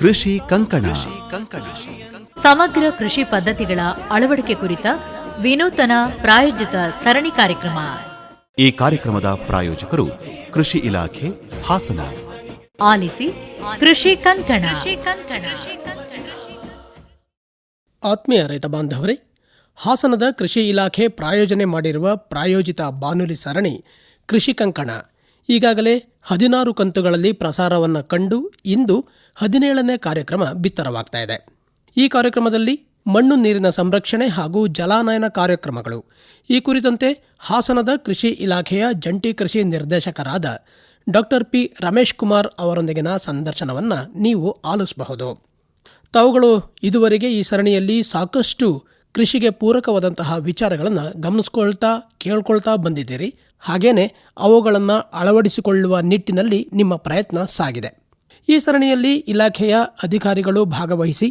ಕೃಷಿ ಕಂಕಣ. ಸಮಗ್ರ ಕೃಷಿ ಪದ್ಧತಿಗಳ ಅಳವಡಿಕೆ ಕುರಿತ ವಿನೂತನ ಪ್ರಾಯೋಜಿತ ಸರಣಿ ಕಾರ್ಯಕ್ರಮ. ಈ ಕಾರ್ಯಕ್ರಮದ ಪ್ರಾಯೋಜಕರು ಕೃಷಿ ಇಲಾಖೆ, ಹಾಸನ. ಆಲಿಸಿ ಕೃಷಿ ಕಂಕಣ. ಆತ್ಮೀಯ ರೈತ ಬಾಂಧವರೇ, ಹಾಸನದ ಕೃಷಿ ಇಲಾಖೆ ಪ್ರಾಯೋಜನೆ ಮಾಡಿರುವ ಪ್ರಾಯೋಜಿತ ಬಾನುಲಿ ಸರಣಿ ಕೃಷಿ ಕಂಕಣ ಈಗಾಗಲೇ 16 ಕಂತುಗಳಲ್ಲಿ ಪ್ರಸಾರವನ್ನು ಕಂಡು ಇಂದು 17ನೇ ಕಾರ್ಯಕ್ರಮ ಬಿತ್ತರವಾಗ್ತಾ ಇದೆ. ಈ ಕಾರ್ಯಕ್ರಮದಲ್ಲಿ ಮಣ್ಣು ನೀರಿನ ಸಂರಕ್ಷಣೆ ಹಾಗೂ ಜಲಾನಯನ ಕಾರ್ಯಕ್ರಮಗಳು ಈ ಕುರಿತಂತೆ ಹಾಸನದ ಕೃಷಿ ಇಲಾಖೆಯ ಜಂಟಿ ಕೃಷಿ ನಿರ್ದೇಶಕರಾದ ಡಾಕ್ಟರ್ ಪಿ ರಮೇಶ್ ಕುಮಾರ್ ಅವರೊಂದಿಗಿನ ಸಂದರ್ಶನವನ್ನು ನೀವು ಆಲಿಸಬಹುದು. ತಾವುಗಳು ಇದುವರೆಗೆ ಈ ಸರಣಿಯಲ್ಲಿ ಸಾಕಷ್ಟು ಕೃಷಿಗೆ ಪೂರಕವಾದಂತಹ ವಿಚಾರಗಳನ್ನು ಗಮನಿಸ್ಕೊಳ್ತಾ ಕೇಳ್ಕೊಳ್ತಾ ಬಂದಿದ್ದೀರಿ. ಹಾಗೇನೆ ಅವುಗಳನ್ನು ಅಳವಡಿಸಿಕೊಳ್ಳುವ ನಿಟ್ಟಿನಲ್ಲಿ ನಿಮ್ಮ ಪ್ರಯತ್ನ ಸಾಗಿದೆ. ಈ ಸರಣಿಯಲ್ಲಿ ಇಲಾಖೆಯ ಅಧಿಕಾರಿಗಳು ಭಾಗವಹಿಸಿ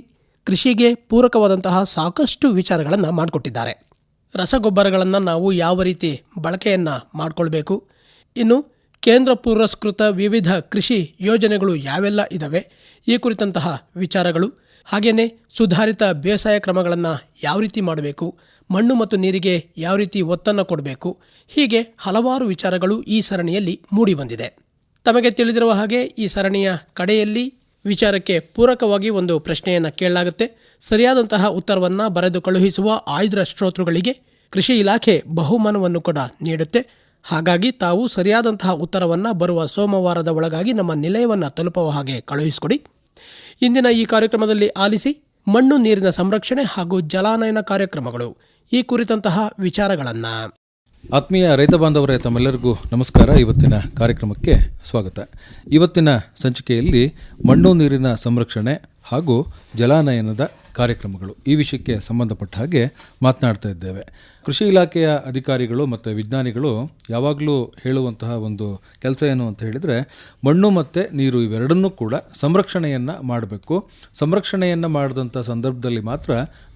ಕೃಷಿಗೆ ಪೂರಕವಾದಂತಹ ಸಾಕಷ್ಟು ವಿಚಾರಗಳನ್ನು ಮಾಡಿಕೊಟ್ಟಿದ್ದಾರೆ. ರಸಗೊಬ್ಬರಗಳನ್ನು ನಾವು ಯಾವ ರೀತಿ ಬಳಕೆಯನ್ನು ಮಾಡಿಕೊಳ್ಬೇಕು, ಇನ್ನು ಕೇಂದ್ರ ಪುರಸ್ಕೃತ ವಿವಿಧ ಕೃಷಿ ಯೋಜನೆಗಳು ಯಾವೆಲ್ಲ ಇದ್ದಾವೆ ಈ ಕುರಿತಂತಹ ವಿಚಾರಗಳು, ಹಾಗೆಯೇ ಸುಧಾರಿತ ಬೇಸಾಯ ಕ್ರಮಗಳನ್ನು ಯಾವ ರೀತಿ ಮಾಡಬೇಕು, ಮಣ್ಣು ಮತ್ತು ನೀರಿಗೆ ಯಾವ ರೀತಿ ಒತ್ತನ್ನು ಕೊಡಬೇಕು, ಹೀಗೆ ಹಲವಾರು ವಿಚಾರಗಳು ಈ ಸರಣಿಯಲ್ಲಿ ಮೂಡಿಬಂದಿದೆ. ತಮಗೆ ತಿಳಿದಿರುವ ಹಾಗೆ ಈ ಸರಣಿಯ ಕಡೆಯಲ್ಲಿ ವಿಚಾರಕ್ಕೆ ಪೂರಕವಾಗಿ ಒಂದು ಪ್ರಶ್ನೆಯನ್ನು ಕೇಳಲಾಗುತ್ತೆ. ಸರಿಯಾದಂತಹ ಉತ್ತರವನ್ನು ಬರೆದು ಕಳುಹಿಸುವ ಆಯ್ದ ಶ್ರೋತೃಗಳಿಗೆ ಕೃಷಿ ಇಲಾಖೆ ಬಹುಮಾನವನ್ನು ಕೂಡ ನೀಡುತ್ತೆ. ಹಾಗಾಗಿ ತಾವು ಸರಿಯಾದಂತಹ ಉತ್ತರವನ್ನು ಬರುವ ಸೋಮವಾರದ ಒಳಗಾಗಿ ನಮ್ಮ ನಿಲಯವನ್ನು ತಲುಪುವ ಹಾಗೆ ಕಳುಹಿಸಿಕೊಡಿ. ಇಂದಿನ ಈ ಕಾರ್ಯಕ್ರಮದಲ್ಲಿ ಆಲಿಸಿ ಮಣ್ಣು ನೀರಿನ ಸಂರಕ್ಷಣೆ ಹಾಗೂ ಜಲಾನಯನ ಕಾರ್ಯಕ್ರಮಗಳು ಈ ಕುರಿತಂತಹ ವಿಚಾರಗಳನ್ನು. ಆತ್ಮೀಯ ರೈತ ಬಾಂಧವರೇ, ತಮ್ಮೆಲ್ಲರಿಗೂ ನಮಸ್ಕಾರ. ಇವತ್ತಿನ ಕಾರ್ಯಕ್ರಮಕ್ಕೆ ಸ್ವಾಗತ. ಇವತ್ತಿನ ಸಂಚಿಕೆಯಲ್ಲಿ ಮಣ್ಣು ನೀರಿನ ಸಂರಕ್ಷಣೆ ಹಾಗೂ ಜಲಾನಯನದ ಕಾರ್ಯಕ್ರಮಗಳು ಈ ವಿಷಯಕ್ಕೆ ಸಂಬಂಧಪಟ್ಟ ಹಾಗೆ ಮಾತನಾಡ್ತಾ ಇದ್ದೇವೆ. ಕೃಷಿ ಇಲಾಖೆಯ ಅಧಿಕಾರಿಗಳು ಮತ್ತು ವಿಜ್ಞಾನಿಗಳು ಯಾವಾಗಲೂ ಹೇಳುವಂತಹ ಒಂದು ಕೆಲಸ ಏನು ಅಂತ ಹೇಳಿದರೆ, ಮಣ್ಣು ಮತ್ತು ನೀರು ಇವೆರಡನ್ನೂ ಕೂಡ ಸಂರಕ್ಷಣೆಯನ್ನು ಮಾಡಬೇಕು. ಸಂರಕ್ಷಣೆಯನ್ನು ಮಾಡಿದಂಥ ಸಂದರ್ಭದಲ್ಲಿ ಮಾತ್ರ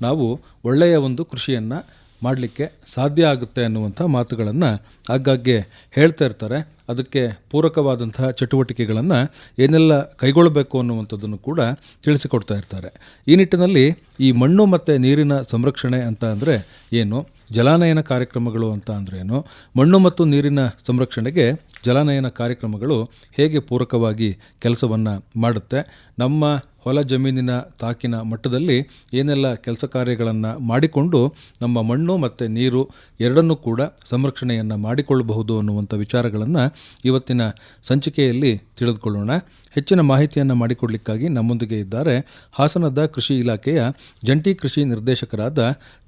ನಾವು ಒಳ್ಳೆಯ ಒಂದು ಕೃಷಿಯನ್ನು ಮಾಡಲಿಕ್ಕೆ ಸಾಧ್ಯ ಆಗುತ್ತೆ ಅನ್ನುವಂಥ ಮಾತುಗಳನ್ನು ಆಗಾಗ್ಗೆ ಹೇಳ್ತಾ ಇರ್ತಾರೆ. ಅದಕ್ಕೆ ಪೂರಕವಾದಂತಹ ಚಟುವಟಿಕೆಗಳನ್ನು ಏನೆಲ್ಲ ಕೈಗೊಳ್ಳಬೇಕು ಅನ್ನುವಂಥದ್ದನ್ನು ಕೂಡ ತಿಳಿಸಿಕೊಡ್ತಾ ಇರ್ತಾರೆ. ಈ ನಿಟ್ಟಿನಲ್ಲಿ ಈ ಮಣ್ಣು ಮತ್ತು ನೀರಿನ ಸಂರಕ್ಷಣೆ ಅಂತ ಅಂದರೆ ಏನು, ಜಲಾನಯನ ಕಾರ್ಯಕ್ರಮಗಳು ಅಂತ ಅಂದ್ರೇನು, ಮಣ್ಣು ಮತ್ತು ನೀರಿನ ಸಂರಕ್ಷಣೆಗೆ ಜಲಾನಯನ ಕಾರ್ಯಕ್ರಮಗಳು ಹೇಗೆ ಪೂರಕವಾಗಿ ಕೆಲಸವನ್ನು ಮಾಡುತ್ತೆ, ನಮ್ಮ ಹೊಲ ಜಮೀನಿನ ತಾಕಿನ ಮಟ್ಟದಲ್ಲಿ ಏನೆಲ್ಲ ಕೆಲಸ ಕಾರ್ಯಗಳನ್ನು ಮಾಡಿಕೊಂಡು ನಮ್ಮ ಮಣ್ಣು ಮತ್ತು ನೀರು ಎರಡನ್ನೂ ಕೂಡ ಸಂರಕ್ಷಣೆಯನ್ನು ಮಾಡಿಕೊಳ್ಳಬಹುದು ಅನ್ನುವಂಥ ವಿಚಾರಗಳನ್ನು ಇವತ್ತಿನ ಸಂಚಿಕೆಯಲ್ಲಿ ತಿಳಿದುಕೊಳ್ಳೋಣ. ಹೆಚ್ಚಿನ ಮಾಹಿತಿಯನ್ನು ಮಾಡಿಕೊಡಲಿಕ್ಕಾಗಿ ನಮ್ಮೊಂದಿಗೆ ಇದ್ದಾರೆ ಹಾಸನದ ಕೃಷಿ ಇಲಾಖೆಯ ಜಂಟಿ ಕೃಷಿ ನಿರ್ದೇಶಕರಾದ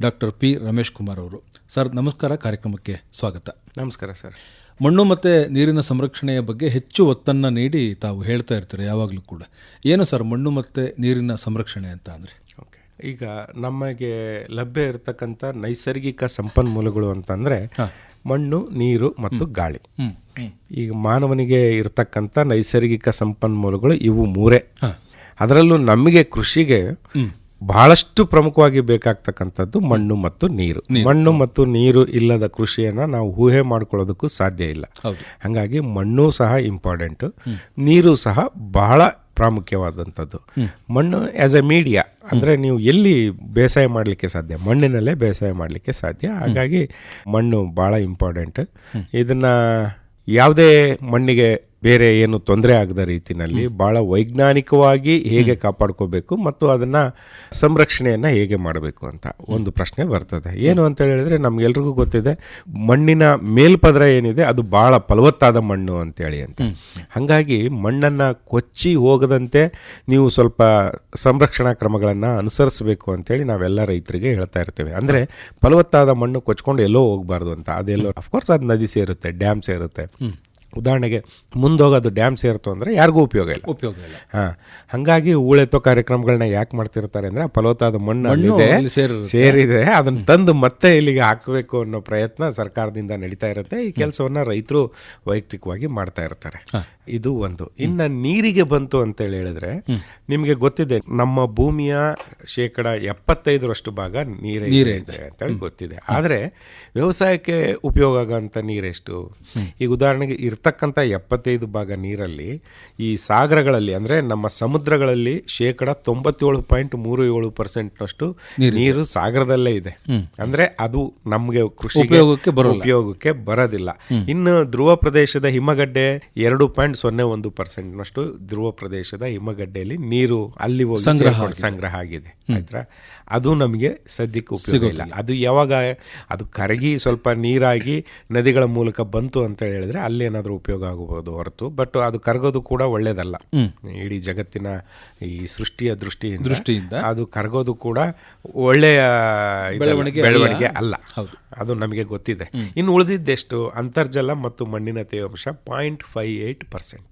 ಡಾಕ್ಟರ್ ಪಿ ರಮೇಶ್ ಕುಮಾರ್ ಅವರು. ಸರ್ ನಮಸ್ಕಾರ, ಕಾರ್ಯಕ್ರಮಕ್ಕೆ ಸ್ವಾಗತ. ನಮಸ್ಕಾರ ಸರ್. ಮಣ್ಣು ಮತ್ತು ನೀರಿನ ಸಂರಕ್ಷಣೆಯ ಬಗ್ಗೆ ಹೆಚ್ಚು ಒತ್ತನ್ನು ನೀಡಿ ತಾವು ಹೇಳ್ತಾ ಇರ್ತಾರೆ ಯಾವಾಗಲೂ ಕೂಡ. ಏನು ಸರ್ ಮಣ್ಣು ಮತ್ತು ನೀರಿನ ಸಂರಕ್ಷಣೆ ಅಂತ ಅಂದರೆ? ಓಕೆ, ಈಗ ನಮಗೆ ಲಭ್ಯ ಇರತಕ್ಕಂಥ ನೈಸರ್ಗಿಕ ಸಂಪನ್ಮೂಲಗಳು ಅಂತಂದರೆ ಮಣ್ಣು, ನೀರು ಮತ್ತು ಗಾಳಿ. ಈಗ ಮಾನವನಿಗೆ ಇರತಕ್ಕಂಥ ನೈಸರ್ಗಿಕ ಸಂಪನ್ಮೂಲಗಳು ಇವು ಮೂರೇ. ಅದರಲ್ಲೂ ನಮಗೆ ಕೃಷಿಗೆ ಬಹಳಷ್ಟು ಪ್ರಮುಖವಾಗಿ ಬೇಕಾಗ್ತಕ್ಕಂಥದ್ದು ಮಣ್ಣು ಮತ್ತು ನೀರು. ಮಣ್ಣು ಮತ್ತು ನೀರು ಇಲ್ಲದ ಕೃಷಿಯನ್ನು ನಾವು ಊಹೆ ಮಾಡ್ಕೊಳ್ಳೋದಕ್ಕೂ ಸಾಧ್ಯ ಇಲ್ಲ. ಹಾಗಾಗಿ ಮಣ್ಣು ಸಹ ಇಂಪಾರ್ಟೆಂಟು, ನೀರು ಸಹ ಬಹಳ ಪ್ರಾಮುಖ್ಯವಾದಂಥದ್ದು. ಮಣ್ಣು ಆ್ಯಸ್ ಎ ಮೀಡಿಯಾ, ಅಂದರೆ ನೀವು ಎಲ್ಲಿ ಬೇಸಾಯ ಮಾಡಲಿಕ್ಕೆ ಸಾಧ್ಯ, ಮಣ್ಣಿನಲ್ಲೇ ಬೇಸಾಯ ಮಾಡಲಿಕ್ಕೆ ಸಾಧ್ಯ. ಹಾಗಾಗಿ ಮಣ್ಣು ಭಾಳ ಇಂಪಾರ್ಟೆಂಟ್. ಇದನ್ನು ಯಾವುದೇ ಮಣ್ಣಿಗೆ ಬೇರೆ ಏನು ತೊಂದರೆ ಆಗದ ರೀತಿಯಲ್ಲಿ ಭಾಳ ವೈಜ್ಞಾನಿಕವಾಗಿ ಹೇಗೆ ಕಾಪಾಡ್ಕೋಬೇಕು ಮತ್ತು ಅದನ್ನು ಸಂರಕ್ಷಣೆಯನ್ನು ಹೇಗೆ ಮಾಡಬೇಕು ಅಂತ ಒಂದು ಪ್ರಶ್ನೆ ಬರ್ತದೆ. ಏನು ಅಂತ ಹೇಳಿದರೆ, ನಮಗೆಲ್ರಿಗೂ ಗೊತ್ತಿದೆ ಮಣ್ಣಿನ ಮೇಲ್ಪದರ ಏನಿದೆ ಅದು ಭಾಳ ಫಲವತ್ತಾದ ಮಣ್ಣು ಅಂತೇಳಿ ಅಂತ. ಹಾಗಾಗಿ ಮಣ್ಣನ್ನು ಕೊಚ್ಚಿ ಹೋಗದಂತೆ ನೀವು ಸ್ವಲ್ಪ ಸಂರಕ್ಷಣಾ ಕ್ರಮಗಳನ್ನು ಅನುಸರಿಸಬೇಕು ಅಂತೇಳಿ ನಾವೆಲ್ಲ ರೈತರಿಗೆ ಹೇಳ್ತಾ ಇರ್ತೇವೆ. ಅಂದರೆ ಫಲವತ್ತಾದ ಮಣ್ಣು ಕೊಚ್ಕೊಂಡು ಎಲ್ಲೋ ಹೋಗಬಾರ್ದು ಅಂತ. ಅದೆಲ್ಲೋ ಅಫ್ಕೋರ್ಸ್ ಅದು ನದಿ ಸೇರುತ್ತೆ, ಡ್ಯಾಮ್ ಸೇರುತ್ತೆ. ಉದಾಹರಣೆಗೆ ಮುಂದೋಗೋದು ಡ್ಯಾಮ್ ಸೇರ್ತು ಅಂದರೆ ಯಾರಿಗೂ ಉಪಯೋಗ ಇಲ್ಲ. ಹಾಗಾಗಿ ಹೂಳೆತ್ತೋ ಕಾರ್ಯಕ್ರಮಗಳನ್ನ ಯಾಕೆ ಮಾಡ್ತಿರ್ತಾರೆ ಅಂದರೆ, ಫಲವತ್ತಾದ ಮಣ್ಣು ಸೇರಿದೆ ಅದನ್ನು ತಂದು ಮತ್ತೆ ಇಲ್ಲಿಗೆ ಹಾಕಬೇಕು ಅನ್ನೋ ಪ್ರಯತ್ನ ಸರ್ಕಾರದಿಂದ ನಡೀತಾ ಇರುತ್ತೆ. ಈ ಕೆಲಸವನ್ನು ರೈತರು ವೈಯಕ್ತಿಕವಾಗಿ ಮಾಡ್ತಾ ಇರ್ತಾರೆ. ಇದು ಒಂದು. ಇನ್ನು ನೀರಿಗೆ ಬಂತು ಅಂತ ಹೇಳಿದ್ರೆ ನಿಮಗೆ ಗೊತ್ತಿದೆ, ನಮ್ಮ ಭೂಮಿಯ 75% ಭಾಗ ನೀರೇ ಇದೆ ಅಂತೇಳಿ ಗೊತ್ತಿದೆ. ಆದರೆ ವ್ಯವಸಾಯಕ್ಕೆ ಉಪಯೋಗ ಆಗೋಂಥ ನೀರೆಷ್ಟು? ಈಗ ಉದಾಹರಣೆಗೆ ಇರ್ತಕ್ಕಂಥ 75 ಭಾಗ ನೀರಲ್ಲಿ ಈ ಸಾಗರಗಳಲ್ಲಿ ಅಂದರೆ ನಮ್ಮ ಸಮುದ್ರಗಳಲ್ಲಿ 97.37% ನೀರು ಸಾಗರದಲ್ಲೇ ಇದೆ. ಅಂದ್ರೆ ಅದು ನಮಗೆ ಕೃಷಿ ಉಪಯೋಗಕ್ಕೆ ಬರೋದಿಲ್ಲ. ಇನ್ನು ಧ್ರುವ ಪ್ರದೇಶದ ಹಿಮಗಡ್ಡೆ 2.01% ಧ್ರುವ ಪ್ರದೇಶದ ಹಿಮಗಡ್ಡೆಯಲ್ಲಿ ನೀರು ಅಲ್ಲಿ ಹೋಗಿ ಸಂಗ್ರಹ ಆಗಿದೆ. ಆಯ್ತಾ? ಅದು ನಮಗೆ ಸದ್ಯಕ್ಕೆ ಉಪಯೋಗ ಇಲ್ಲ. ಅದು ಯಾವಾಗ ಅದು ಕರಗಿ ಸ್ವಲ್ಪ ನೀರಾಗಿ ನದಿಗಳ ಮೂಲಕ ಬಂತು ಅಂತ ಹೇಳಿದ್ರೆ ಅಲ್ಲೇನಾದ್ರೂ ಉಪಯೋಗ ಆಗಬಹುದು ಹೊರತು, ಬಟ್ ಅದು ಕರಗೋದು ಕೂಡ ಒಳ್ಳೇದಲ್ಲ. ಇಡೀ ಜಗತ್ತಿನ ಈ ಸೃಷ್ಟಿಯ ದೃಷ್ಟಿಯಿಂದ ಅದು ಕರಗೋದು ಕೂಡ ಒಳ್ಳೆಯ ಬೆಳವಣಿಗೆ ಅಲ್ಲ. ಅದು ನಮಗೆ ಗೊತ್ತಿದೆ. ಇನ್ನು ಉಳಿದಿದ್ದೆಷ್ಟು? ಅಂತರ್ಜಲ ಮತ್ತು ಮಣ್ಣಿನ ತೇವಾಂಶ 0.58%.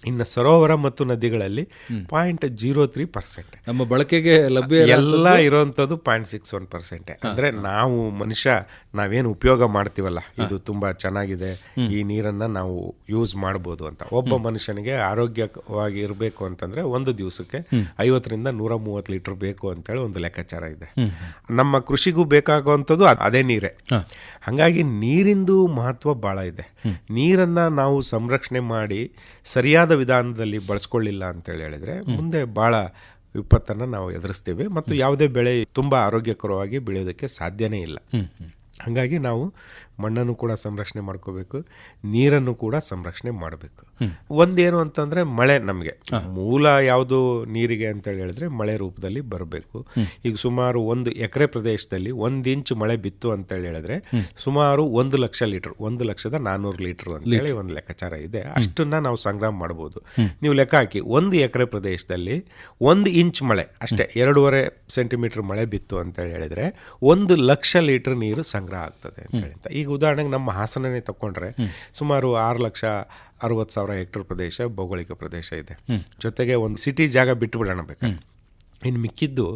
ಇನ್ನು ಸರೋವರ ಮತ್ತು ನದಿಗಳಲ್ಲಿ 0.03%. ನಮ್ಮ ಬಳಕೆಗೆ ಲಭ್ಯ ಎಲ್ಲ ಇರುವಂಥದ್ದು 0.61%. ಅಂದ್ರೆ ನಾವು ಮನುಷ್ಯ ನಾವೇನು ಉಪಯೋಗ ಮಾಡ್ತೀವಲ್ಲ, ಇದು ತುಂಬಾ ಚೆನ್ನಾಗಿದೆ, ಈ ನೀರನ್ನ ನಾವು ಯೂಸ್ ಮಾಡ್ಬೋದು ಅಂತ. ಒಬ್ಬ ಮನುಷ್ಯನಿಗೆ ಆರೋಗ್ಯವಾಗಿ ಇರಬೇಕು ಅಂತಂದ್ರೆ ಒಂದು ದಿವಸಕ್ಕೆ 50 ರಿಂದ 130 ಲೀಟರ್ ಬೇಕು ಅಂತೇಳಿ ಒಂದು ಲೆಕ್ಕಾಚಾರ ಇದೆ. ನಮ್ಮ ಕೃಷಿಗೂ ಬೇಕಾಗುವಂಥದ್ದು ಅದೇ ನೀರೇ. ಹಾಗಾಗಿ ನೀರಿಂದು ಮಹತ್ವ ಬಹಳ ಇದೆ. ನೀರನ್ನ ನಾವು ಸಂರಕ್ಷಣೆ ಮಾಡಿ ಸರಿಯಾದ ವಿಧಾನದಲ್ಲಿ ಬಳಸ್ಕೊಳ್ಳಿಲ್ಲ ಅಂತ ಹೇಳಿದ್ರೆ ಮುಂದೆ ಬಹಳ ವಿಪತ್ತನ್ನು ನಾವು ಎದುರಿಸ್ತೇವೆ ಮತ್ತು ಯಾವುದೇ ಬೆಳೆ ತುಂಬಾ ಆರೋಗ್ಯಕರವಾಗಿ ಬೆಳೆಯೋದಕ್ಕೆ ಸಾಧ್ಯನೇ ಇಲ್ಲ. ಹಾಗಾಗಿ ನಾವು ಮಣ್ಣನ್ನು ಕೂಡ ಸಂರಕ್ಷಣೆ ಮಾಡ್ಕೋಬೇಕು, ನೀರನ್ನು ಕೂಡ ಸಂರಕ್ಷಣೆ ಮಾಡಬೇಕು. ಒಂದೇನು ಅಂತಂದ್ರೆ ಮಳೆ ನಮಗೆ ಮೂಲ ಯಾವುದು ನೀರಿಗೆ ಅಂತ ಹೇಳಿದ್ರೆ ಮಳೆ ರೂಪದಲ್ಲಿ ಬರಬೇಕು. ಈಗ ಸುಮಾರು 1 ಎಕರೆ ಪ್ರದೇಶದಲ್ಲಿ 1 ಇಂಚ್ ಮಳೆ ಬಿತ್ತು ಅಂತ ಹೇಳಿದ್ರೆ ಸುಮಾರು 1,00,000 ಲೀಟರ್, 1,400,000 ಲೀಟರ್ ಅಂತೇಳಿ ಒಂದು ಲೆಕ್ಕಾಚಾರ ಇದೆ. ಅಷ್ಟನ್ನ ನಾವು ಸಂಗ್ರಹ ಮಾಡಬಹುದು. ನೀವು ಲೆಕ್ಕ ಹಾಕಿ, 1 ಎಕರೆ ಪ್ರದೇಶದಲ್ಲಿ 1 ಇಂಚ್ ಮಳೆ ಅಷ್ಟೇ, 2.5 ಸೆಂಟಿಮೀಟರ್ ಮಳೆ ಬಿತ್ತು ಅಂತ ಹೇಳಿದ್ರೆ 1,00,000 ಲೀಟರ್ ನೀರು ಸಂಗ್ರಹ ಆಗ್ತದೆ ಅಂತ ಹೇಳಿ. ಈಗ ಉದಾಹರಣೆಗೆ ನಮ್ಮ ಹಾಸನನೇ ತಕೊಂಡ್ರೆ ಸುಮಾರು 6,60,000 ಹೆಕ್ಟೇರ್ ಪ್ರದೇಶ ಭೌಗೋಳಿಕ ಪ್ರದೇಶ ಇದೆ. ಜೊತೆಗೆ ಒಂದು ಸಿಟಿ ಜಾಗ ಬಿಟ್ಟುಬಿಡೋಣ ಬೇಕಾದ್ರೆ. ಇನ್ನು ಮಿಕ್ಕಿದ್ದು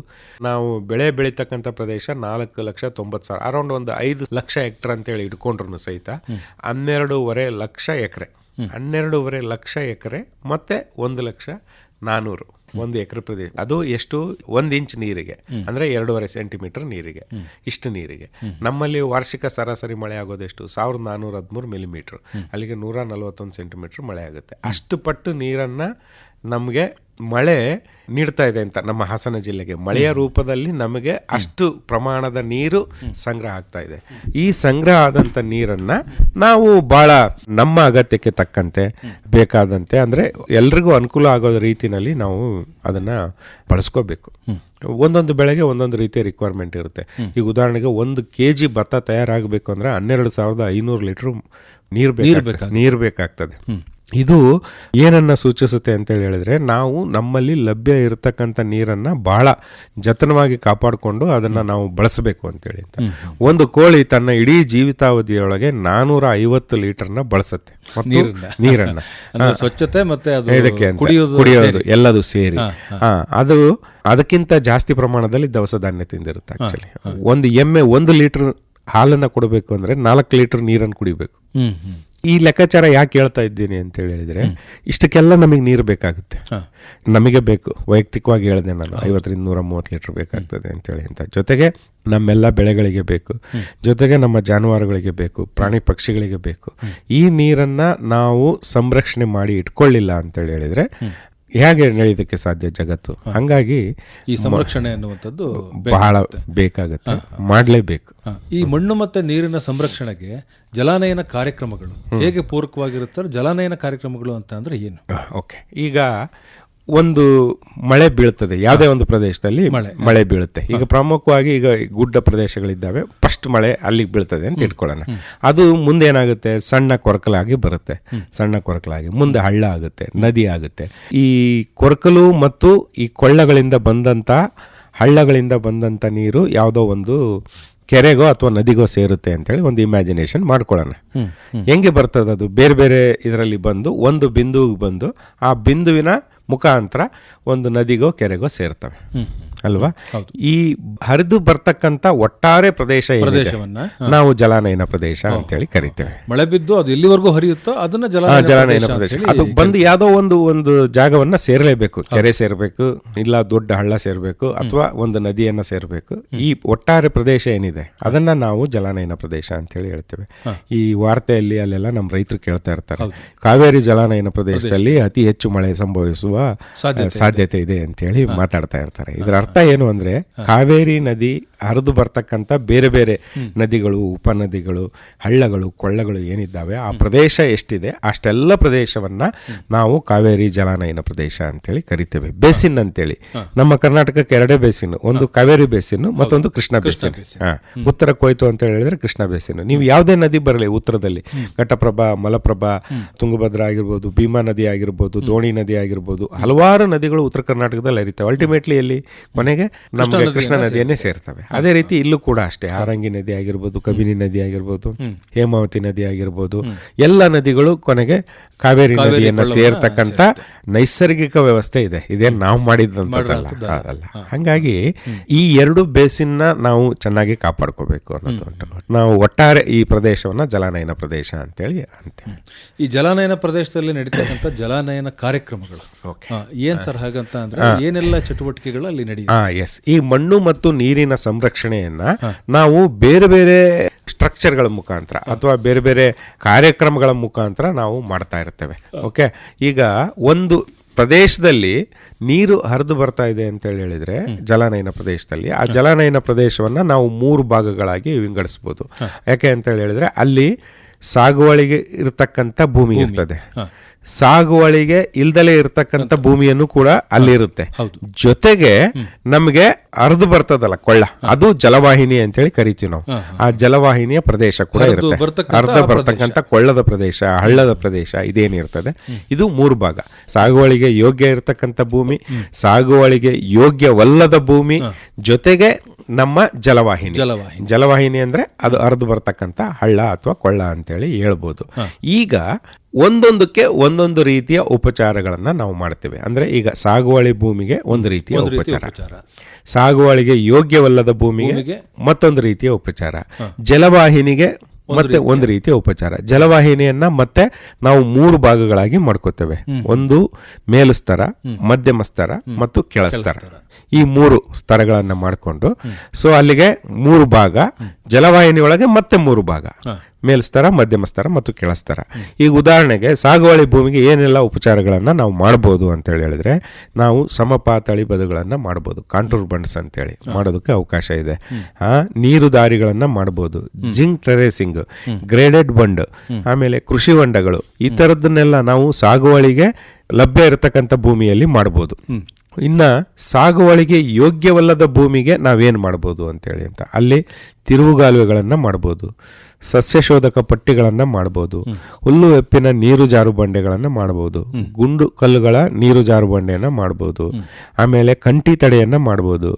ನಾವು ಬೆಳೆ ಬೆಳೀತಕ್ಕಂಥ ಪ್ರದೇಶ 4,90,000, ಅರೌಂಡ್ ಒಂದು 5 ಲಕ್ಷ ಹೆಕ್ಟರ್ ಅಂತೇಳಿ ಇಟ್ಕೊಂಡ್ರು ಸಹಿತ 12.5 ಲಕ್ಷ ಎಕರೆ, 12.5 ಲಕ್ಷ ಎಕರೆ ಮತ್ತೆ 1,400,000 1 ಎಕರೆ ಪ್ರದೇಶ. ಅದು ಎಷ್ಟು? 1 ಇಂಚ್ ನೀರಿಗೆ ಅಂದ್ರೆ 2.5 ಸೆಂಟಿಮೀಟರ್ ನೀರಿಗೆ, ಇಷ್ಟು ನೀರಿಗೆ. ನಮ್ಮಲ್ಲಿ ವಾರ್ಷಿಕ ಸರಾಸರಿ ಮಳೆ ಆಗೋದೆಷ್ಟು? 1413 ಮಿಲಿಮೀಟರ್, ಅಲ್ಲಿಗೆ 141 ಸೆಂಟಿಮೀಟರ್ ಮಳೆ ಆಗುತ್ತೆ. ಅಷ್ಟು ಪಟ್ಟು ನೀರನ್ನ ನಮಗೆ ಮಳೆ ನೀಡ್ತಾ ಇದೆ ಅಂತ ನಮ್ಮ ಹಾಸನ ಜಿಲ್ಲೆಗೆ ಮಳೆಯ ರೂಪದಲ್ಲಿ ನಮಗೆ ಅಷ್ಟು ಪ್ರಮಾಣದ ನೀರು ಸಂಗ್ರಹ ಆಗ್ತಾ ಇದೆ. ಈ ಸಂಗ್ರಹ ಆದಂಥ ನೀರನ್ನ ನಾವು ಬಹಳ ನಮ್ಮ ಅಗತ್ಯಕ್ಕೆ ತಕ್ಕಂತೆ ಬೇಕಾದಂತೆ ಅಂದ್ರೆ ಎಲ್ರಿಗೂ ಅನುಕೂಲ ಆಗೋ ರೀತಿನಲ್ಲಿ ನಾವು ಅದನ್ನ ಬಳಸ್ಕೋಬೇಕು. ಒಂದೊಂದು ಬೆಳೆಗೆ ಒಂದೊಂದು ರೀತಿಯ ರಿಕ್ವೈರ್ಮೆಂಟ್ ಇರುತ್ತೆ. ಈಗ ಉದಾಹರಣೆಗೆ 1 kg ಭತ್ತ ತಯಾರಾಗಬೇಕು ಅಂದ್ರೆ 12,500 ಲೀಟರ್ ನೀರು ಬೇಕಾಗ್ತದೆ. ಇದು ಏನನ್ನ ಸೂಚಿಸುತ್ತೆ ಅಂತ ಹೇಳಿದ್ರೆ ನಾವು ನಮ್ಮಲ್ಲಿ ಲಭ್ಯ ಇರತಕ್ಕಂಥ ನೀರನ್ನ ಬಹಳ ಜತನವಾಗಿ ಕಾಪಾಡಿಕೊಂಡು ಅದನ್ನ ನಾವು ಬಳಸಬೇಕು ಅಂತೇಳಿ ಅಂತ. ಒಂದು ಕೋಳಿ ತನ್ನ ಇಡೀ ಜೀವಿತಾವಧಿಯೊಳಗೆ 450 ಲೀಟರ್ನ ಬಳಸುತ್ತೆ ನೀರನ್ನ, ಸ್ವಚ್ಛತೆ ಮತ್ತೆ ಕುಡಿಯೋದು ಎಲ್ಲದು ಸೇರಿ. ಅದು ಅದಕ್ಕಿಂತ ಜಾಸ್ತಿ ಪ್ರಮಾಣದಲ್ಲಿ ದವಸ ಧಾನ್ಯ ತಿಂದಿರುತ್ತೆ. ಆಕ್ಚುಲಿ ಒಂದು ಎಮ್ಮೆ 1 ಲೀಟರ್ ಹಾಲನ್ನ ಕೊಡಬೇಕು ಅಂದ್ರೆ 4 ಲೀಟರ್ ನೀರನ್ನು ಕುಡಿಬೇಕು. ಈ ಲೆಕ್ಕಾಚಾರ ಯಾಕೆ ಹೇಳ್ತಾ ಇದ್ದೀನಿ ಅಂತ ಹೇಳಿದ್ರೆ ಇಷ್ಟಕ್ಕೆಲ್ಲ ನಮಗೆ ನೀರು ಬೇಕಾಗುತ್ತೆ. ನಮಗೆ ಬೇಕು, ವೈಯಕ್ತಿಕವಾಗಿ ಹೇಳಿದೆ ನಾನು, 50 ರಿಂದ 130 ಲೀಟರ್ ಬೇಕಾಗ್ತದೆ ಅಂತೇಳಿ ಅಂತ. ಜೊತೆಗೆ ನಮ್ಮೆಲ್ಲ ಬೆಳೆಗಳಿಗೆ ಬೇಕು, ಜೊತೆಗೆ ನಮ್ಮ ಜಾನುವಾರುಗಳಿಗೆ ಬೇಕು, ಪ್ರಾಣಿ ಪಕ್ಷಿಗಳಿಗೆ ಬೇಕು. ಈ ನೀರನ್ನ ನಾವು ಸಂರಕ್ಷಣೆ ಮಾಡಿ ಇಟ್ಕೊಳ್ಳಿಲ್ಲ ಅಂತೇಳಿ ಹೇಳಿದ್ರೆ ಹೇಗೆ ನಡೆಯೋದಕ್ಕೆ ಸಾಧ್ಯ ಜಗತ್ತು? ಹಂಗಾಗಿ ಈ ಸಂರಕ್ಷಣೆ ಅನ್ನುವಂಥದ್ದು ಬಹಳ ಬೇಕಾಗುತ್ತೆ, ಮಾಡಲೇಬೇಕು. ಈ ಮಣ್ಣು ಮತ್ತೆ ನೀರಿನ ಸಂರಕ್ಷಣೆಗೆ ಜಲಾನಯನ ಕಾರ್ಯಕ್ರಮಗಳು ಹೇಗೆ ಪೂರಕವಾಗಿರುತ್ತಾರೆ? ಜಲಾನಯನ ಕಾರ್ಯಕ್ರಮಗಳು ಅಂತ ಅಂದ್ರೆ ಏನು? ಓಕೆ, ಈಗ ಒಂದು ಮಳೆ ಬೀಳ್ತದೆ, ಯಾವುದೇ ಒಂದು ಪ್ರದೇಶದಲ್ಲಿ ಮಳೆ ಬೀಳುತ್ತೆ. ಈಗ ಪ್ರಮುಖವಾಗಿ ಈಗ ಗುಡ್ಡ ಪ್ರದೇಶಗಳಿದ್ದಾವೆ, ಫಸ್ಟ್ ಮಳೆ ಅಲ್ಲಿಗೆ ಬೀಳ್ತದೆ ಅಂತ ಇಟ್ಕೊಳ್ಳೋಣ. ಅದು ಮುಂದೆ ಏನಾಗುತ್ತೆ? ಸಣ್ಣ ಕೊರಕಲಾಗಿ ಬರುತ್ತೆ, ಸಣ್ಣ ಕೊರಕಲಾಗಿ ಮುಂದೆ ಹಳ್ಳ ಆಗುತ್ತೆ, ನದಿ ಆಗುತ್ತೆ. ಈ ಕೊರಕಲು ಮತ್ತು ಈ ಕೊಳ್ಳಗಳಿಂದ ಹಳ್ಳಗಳಿಂದ ಬಂದಂತ ನೀರು ಯಾವುದೋ ಒಂದು ಕೆರೆಗೋ ಅಥವಾ ನದಿಗೋ ಸೇರುತ್ತೆ ಅಂತೇಳಿ ಒಂದು ಇಮ್ಯಾಜಿನೇಷನ್ ಮಾಡ್ಕೊಳ್ಳೋಣ. ಹೆಂಗೆ ಬರ್ತದೆ? ಅದು ಬೇರೆ ಬೇರೆ ಇದರಲ್ಲಿ ಬಂದು ಒಂದು ಬಿಂದುವಿಗೆ ಬಂದು ಆ ಬಿಂದುವಿನ ಮುಖಾಂತರ ಒಂದು ನದಿಗೋ ಕೆರೆಗೋ ಸೇರ್ತವೆ. ಅಲ್ವಾ? ಈ ಹರಿದು ಬರ್ತಕ್ಕಂಥ ಒಟ್ಟಾರೆ ಪ್ರದೇಶ ಪ್ರದೇಶವನ್ನ ನಾವು ಜಲಾನಯನ ಪ್ರದೇಶ ಅಂತೇಳಿ ಕರಿತೇವೆ. ಮಳೆ ಬಿದ್ದು ಅದು ಎಲ್ಲಿವರೆಗೂ ಹರಿಯುತ್ತೋ ಅದನ್ನ ಜಲಾನಯನ ಪ್ರದೇಶ. ಅದು ಬಂದು ಯಾವ್ದೋ ಒಂದು ಜಾಗವನ್ನ ಸೇರಲೇಬೇಕು. ಕೆರೆ ಸೇರ್ಬೇಕು, ಇಲ್ಲ ದೊಡ್ಡ ಹಳ್ಳ ಸೇರ್ಬೇಕು, ಅಥವಾ ಒಂದು ನದಿಯನ್ನ ಸೇರ್ಬೇಕು. ಈ ಒಟ್ಟಾರೆ ಪ್ರದೇಶ ಏನಿದೆ ಅದನ್ನ ನಾವು ಜಲಾನಯನ ಪ್ರದೇಶ ಅಂತೇಳಿ ಹೇಳ್ತೇವೆ. ಈ ವಾರ್ತೆಯಲ್ಲಿ ಅಲ್ಲೆಲ್ಲ ನಮ್ಮ ರೈತರು ಕೇಳ್ತಾ ಇರ್ತಾರೆ, ಕಾವೇರಿ ಜಲಾನಯನ ಪ್ರದೇಶದಲ್ಲಿ ಅತಿ ಹೆಚ್ಚು ಮಳೆ ಸಂಭವಿಸುವ ಸಾಧ್ಯತೆ ಇದೆ ಅಂತೇಳಿ ಮಾತಾಡ್ತಾ ಇರ್ತಾರೆ. ಇದರ ಅರ್ಥ ಏನು ಅಂದ್ರೆ, ಕಾವೇರಿ ನದಿ ಹರಿದು ಬರ್ತಕ್ಕಂಥ ಬೇರೆ ಬೇರೆ ನದಿಗಳು, ಉಪನದಿಗಳು, ಹಳ್ಳಗಳು, ಕೊಳ್ಳಗಳು ಏನಿದ್ದಾವೆ ಆ ಪ್ರದೇಶ ಎಷ್ಟಿದೆ ಅಷ್ಟೆಲ್ಲ ಪ್ರದೇಶವನ್ನ ನಾವು ಕಾವೇರಿ ಜಲಾನಯನ ಪ್ರದೇಶ ಅಂತೇಳಿ ಕರಿತೇವೆ. ಬೇಸಿನ್ ಅಂತೇಳಿ ನಮ್ಮ ಕರ್ನಾಟಕಕ್ಕೆ ಎರಡೇ ಬೇಸಿನ್, ಒಂದು ಕಾವೇರಿ ಬೇಸಿನ್, ಮತ್ತೊಂದು ಕೃಷ್ಣ ಬೇಸಿನ್. ಉತ್ತರಕ್ಕೆ ಹೋಯ್ತು ಅಂತ ಹೇಳಿದ್ರೆ ಕೃಷ್ಣ ಬೇಸಿನ್. ನೀವು ಯಾವುದೇ ನದಿ ಬರಲಿ ಉತ್ತರದಲ್ಲಿ, ಘಟಪ್ರಭಾ, ಮಲಪ್ರಭಾ, ತುಂಗಭದ್ರಾ ಆಗಿರ್ಬೋದು, ಭೀಮಾ ನದಿ ಆಗಿರ್ಬೋದು, ದೋಣಿ ನದಿ ಆಗಿರ್ಬೋದು, ಹಲವಾರು ನದಿಗಳು ಉತ್ತರ ಕರ್ನಾಟಕದಲ್ಲಿ ಹರಿತವೆ. ಅಲ್ಟಿಮೇಟ್ಲಿ ಎಲ್ಲಿ ಕೊನೆಗೆ ನಮಗೆ ಕೃಷ್ಣ ನದಿಯನ್ನೇ ಸೇರ್ತವೆ. ಅದೇ ರೀತಿ ಇಲ್ಲೂ ಕೂಡ ಅಷ್ಟೇ, ಹಾರಂಗಿ ನದಿ ಆಗಿರ್ಬೋದು, ಕಬಿನಿ ನದಿ ಆಗಿರ್ಬೋದು, ಹೇಮಾವತಿ ನದಿ ಆಗಿರ್ಬೋದು, ಎಲ್ಲ ನದಿಗಳು ಕೊನೆಗೆ ಕಾವೇರಿ ನದಿಯನ್ನ ಸೇರ್ತಕ್ಕಂಥ ನೈಸರ್ಗಿಕ ವ್ಯವಸ್ಥೆ ಇದೆ. ಇದೇನು ನಾವು ಮಾಡಿದಂತಲ್ಲ. ಹಾಗಾಗಿ ಈ ಎರಡು ಬೇಸಿನ್ನ ನಾವು ಚೆನ್ನಾಗಿ ಕಾಪಾಡ್ಕೋಬೇಕು ಅನ್ನೋದು ಉಂಟು. ನಾವು ಒಟ್ಟಾರೆ ಈ ಪ್ರದೇಶವನ್ನ ಜಲಾನಯನ ಪ್ರದೇಶ ಅಂತೇಳಿ ಅಂತೇವೆ. ಈ ಜಲಾನಯನ ಪ್ರದೇಶದಲ್ಲಿ ನಡೀತಕ್ಕಂಥ ಜಲಾನಯನ ಕಾರ್ಯಕ್ರಮಗಳು ಏನ್ ಸರ್? ಹಾಗಂತ ಅಂದ್ರೆ ಏನೆಲ್ಲ ಚಟುವಟಿಕೆಗಳು ಅಲ್ಲಿ ನಡೆಯುತ್ತೆ? ಈ ಮಣ್ಣು ಮತ್ತು ನೀರಿನ ಸಂರಕ್ಷಣೆಯನ್ನ ನಾವು ಬೇರೆ ಬೇರೆ ಸ್ಟ್ರಕ್ಚರ್ಗಳ ಮುಖಾಂತರ ಅಥವಾ ಬೇರೆ ಬೇರೆ ಕಾರ್ಯಕ್ರಮಗಳ ಮುಖಾಂತರ ನಾವು ಮಾಡ್ತಾ ಇರ್ತೇವೆ. ಓಕೆ, ಈಗ ಒಂದು ಪ್ರದೇಶದಲ್ಲಿ ನೀರು ಹರಿದು ಬರ್ತಾ ಇದೆ ಅಂತ ಹೇಳಿದ್ರೆ ಜಲಾನಯನ ಪ್ರದೇಶದಲ್ಲಿ, ಆ ಜಲಾನಯನ ಪ್ರದೇಶವನ್ನ ನಾವು 3 ಭಾಗಗಳಾಗಿ ವಿಂಗಡಿಸ್ಬೋದು. ಯಾಕೆ ಅಂತ ಹೇಳಿದ್ರೆ ಅಲ್ಲಿ ಸಾಗುವಳಿಗೆ ಇರತಕ್ಕಂಥ ಭೂಮಿ ಇರ್ತದೆ, ಸಾಗುವಳಿಗೆ ಇಲ್ದಲೇ ಇರತಕ್ಕಂಥ ಭೂಮಿಯನ್ನು ಕೂಡ ಅಲ್ಲಿರುತ್ತೆ. ಜೊತೆಗೆ ನಮಗೆ ಹರಿದು ಬರ್ತದಲ್ಲ ಕೊಳ್ಳ, ಅದು ಜಲವಾಹಿನಿ ಅಂತೇಳಿ ಕರಿತೀವಿ ನಾವು. ಆ ಜಲವಾಹಿನಿಯ ಪ್ರದೇಶ ಕೂಡ ಇರುತ್ತೆ. ಹರಿದು ಬರ್ತಕ್ಕಂಥ ಕೊಳ್ಳದ ಪ್ರದೇಶ, ಹಳ್ಳದ ಪ್ರದೇಶ ಇದೇನಿರ್ತದೆ, ಇದು 3 ಭಾಗ. ಸಾಗುವಳಿಗೆ ಯೋಗ್ಯ ಇರತಕ್ಕಂಥ ಭೂಮಿ, ಸಾಗುವಳಿಗೆ ಯೋಗ್ಯವಲ್ಲದ ಭೂಮಿ, ಜೊತೆಗೆ ನಮ್ಮ ಜಲವಾಹಿನಿ ಅಂದ್ರೆ ಅದು ಹರಿದು ಬರ್ತಕ್ಕಂಥ ಹಳ್ಳ ಅಥವಾ ಕೊಳ್ಳ ಅಂತೇಳಿ ಹೇಳ್ಬೋದು. ಈಗ ಒಂದೊಂದಕ್ಕೆ ಒಂದೊಂದು ರೀತಿಯ ಉಪಚಾರಗಳನ್ನ ನಾವು ಮಾಡ್ತೇವೆ. ಅಂದ್ರೆ ಈಗ ಸಾಗುವಳಿ ಭೂಮಿಗೆ ಒಂದು ರೀತಿಯ ಉಪಚಾರ, ಸಾಗುವಳಿಗೆ ಯೋಗ್ಯವಲ್ಲದ ಭೂಮಿಗೆ ಮತ್ತೊಂದು ರೀತಿಯ ಉಪಚಾರ, ಜಲವಾಹಿನಿಗೆ ಮತ್ತೆ ಒಂದು ರೀತಿಯ ಉಪಚಾರ. ಜಲವಾಹಿನಿಯನ್ನ ಮತ್ತೆ ನಾವು 3 ಭಾಗಗಳಾಗಿ ಮಾಡ್ಕೋತೇವೆ. ಒಂದು ಮೇಲು ಸ್ತರ, ಮಧ್ಯಮ ಸ್ತರ ಮತ್ತು ಕೆಳ ಸ್ತರ. ಈ 3 ಸ್ತರಗಳನ್ನ ಮಾಡಿಕೊಂಡು, ಸೊ ಅಲ್ಲಿಗೆ 3 ಭಾಗ, ಜಲವಾಹಿನಿ ಒಳಗೆ ಮತ್ತೆ 3 ಭಾಗ, ಮೇಲ್ಸ್ತರ, ಮಧ್ಯಮ ಸ್ತರ ಮತ್ತು ಕೆಳಸ್ತರ. ಈಗ ಉದಾಹರಣೆಗೆ ಸಾಗುವಳಿ ಭೂಮಿಗೆ ಏನೆಲ್ಲ ಉಪಚಾರಗಳನ್ನ ನಾವು ಮಾಡ್ಬೋದು ಅಂತ ಹೇಳಿದ್ರೆ, ನಾವು ಸಮಪಾತಳಿ ಬದುಗಳನ್ನ ಮಾಡ್ಬೋದು, ಕಾಂಟೂರ್ ಬಂಡ್ಸ್ ಅಂತೇಳಿ ಮಾಡೋದಕ್ಕೆ ಅವಕಾಶ ಇದೆ. ನೀರು ದಾರಿಗಳನ್ನ ಮಾಡ್ಬೋದು, ಜಿಂಕ್ ಟೆರೇಸಿಂಗ್, ಗ್ರೇಡೆಡ್ ಬಂಡ್, ಆಮೇಲೆ ಕೃಷಿ ಹೊಂಡಗಳು, ಈ ತರದನ್ನೆಲ್ಲ ನಾವು ಸಾಗುವಳಿಗೆ ಲಭ್ಯ ಇರತಕ್ಕಂಥ ಭೂಮಿಯಲ್ಲಿ ಮಾಡ್ಬೋದು. ಇನ್ನ ಸಾಗುವಳಿಗೆ ಯೋಗ್ಯವಲ್ಲದ ಭೂಮಿಗೆ ನಾವೇನು ಮಾಡ್ಬೋದು ಅಂತೇಳಿ ಅಂತ, ಅಲ್ಲಿ ತಿರುವುಗಾಲುವೆಗಳನ್ನು ಮಾಡ್ಬೋದು, ಸಸ್ಯಶೋಧಕ ಪಟ್ಟಿಗಳನ್ನು ಮಾಡ್ಬೋದು, ಹುಲ್ಲು ಎಪ್ಪಿನ ನೀರು ಜಾರು ಬಂಡೆಗಳನ್ನು ಮಾಡ್ಬೋದು, ಗುಂಡು ಕಲ್ಲುಗಳ ನೀರು ಜಾರು ಬಂಡೆಯನ್ನು ಮಾಡ್ಬೋದು, ಆಮೇಲೆ ಕಂಟಿ ತಡೆಯನ್ನ ಮಾಡ್ಬೋದು,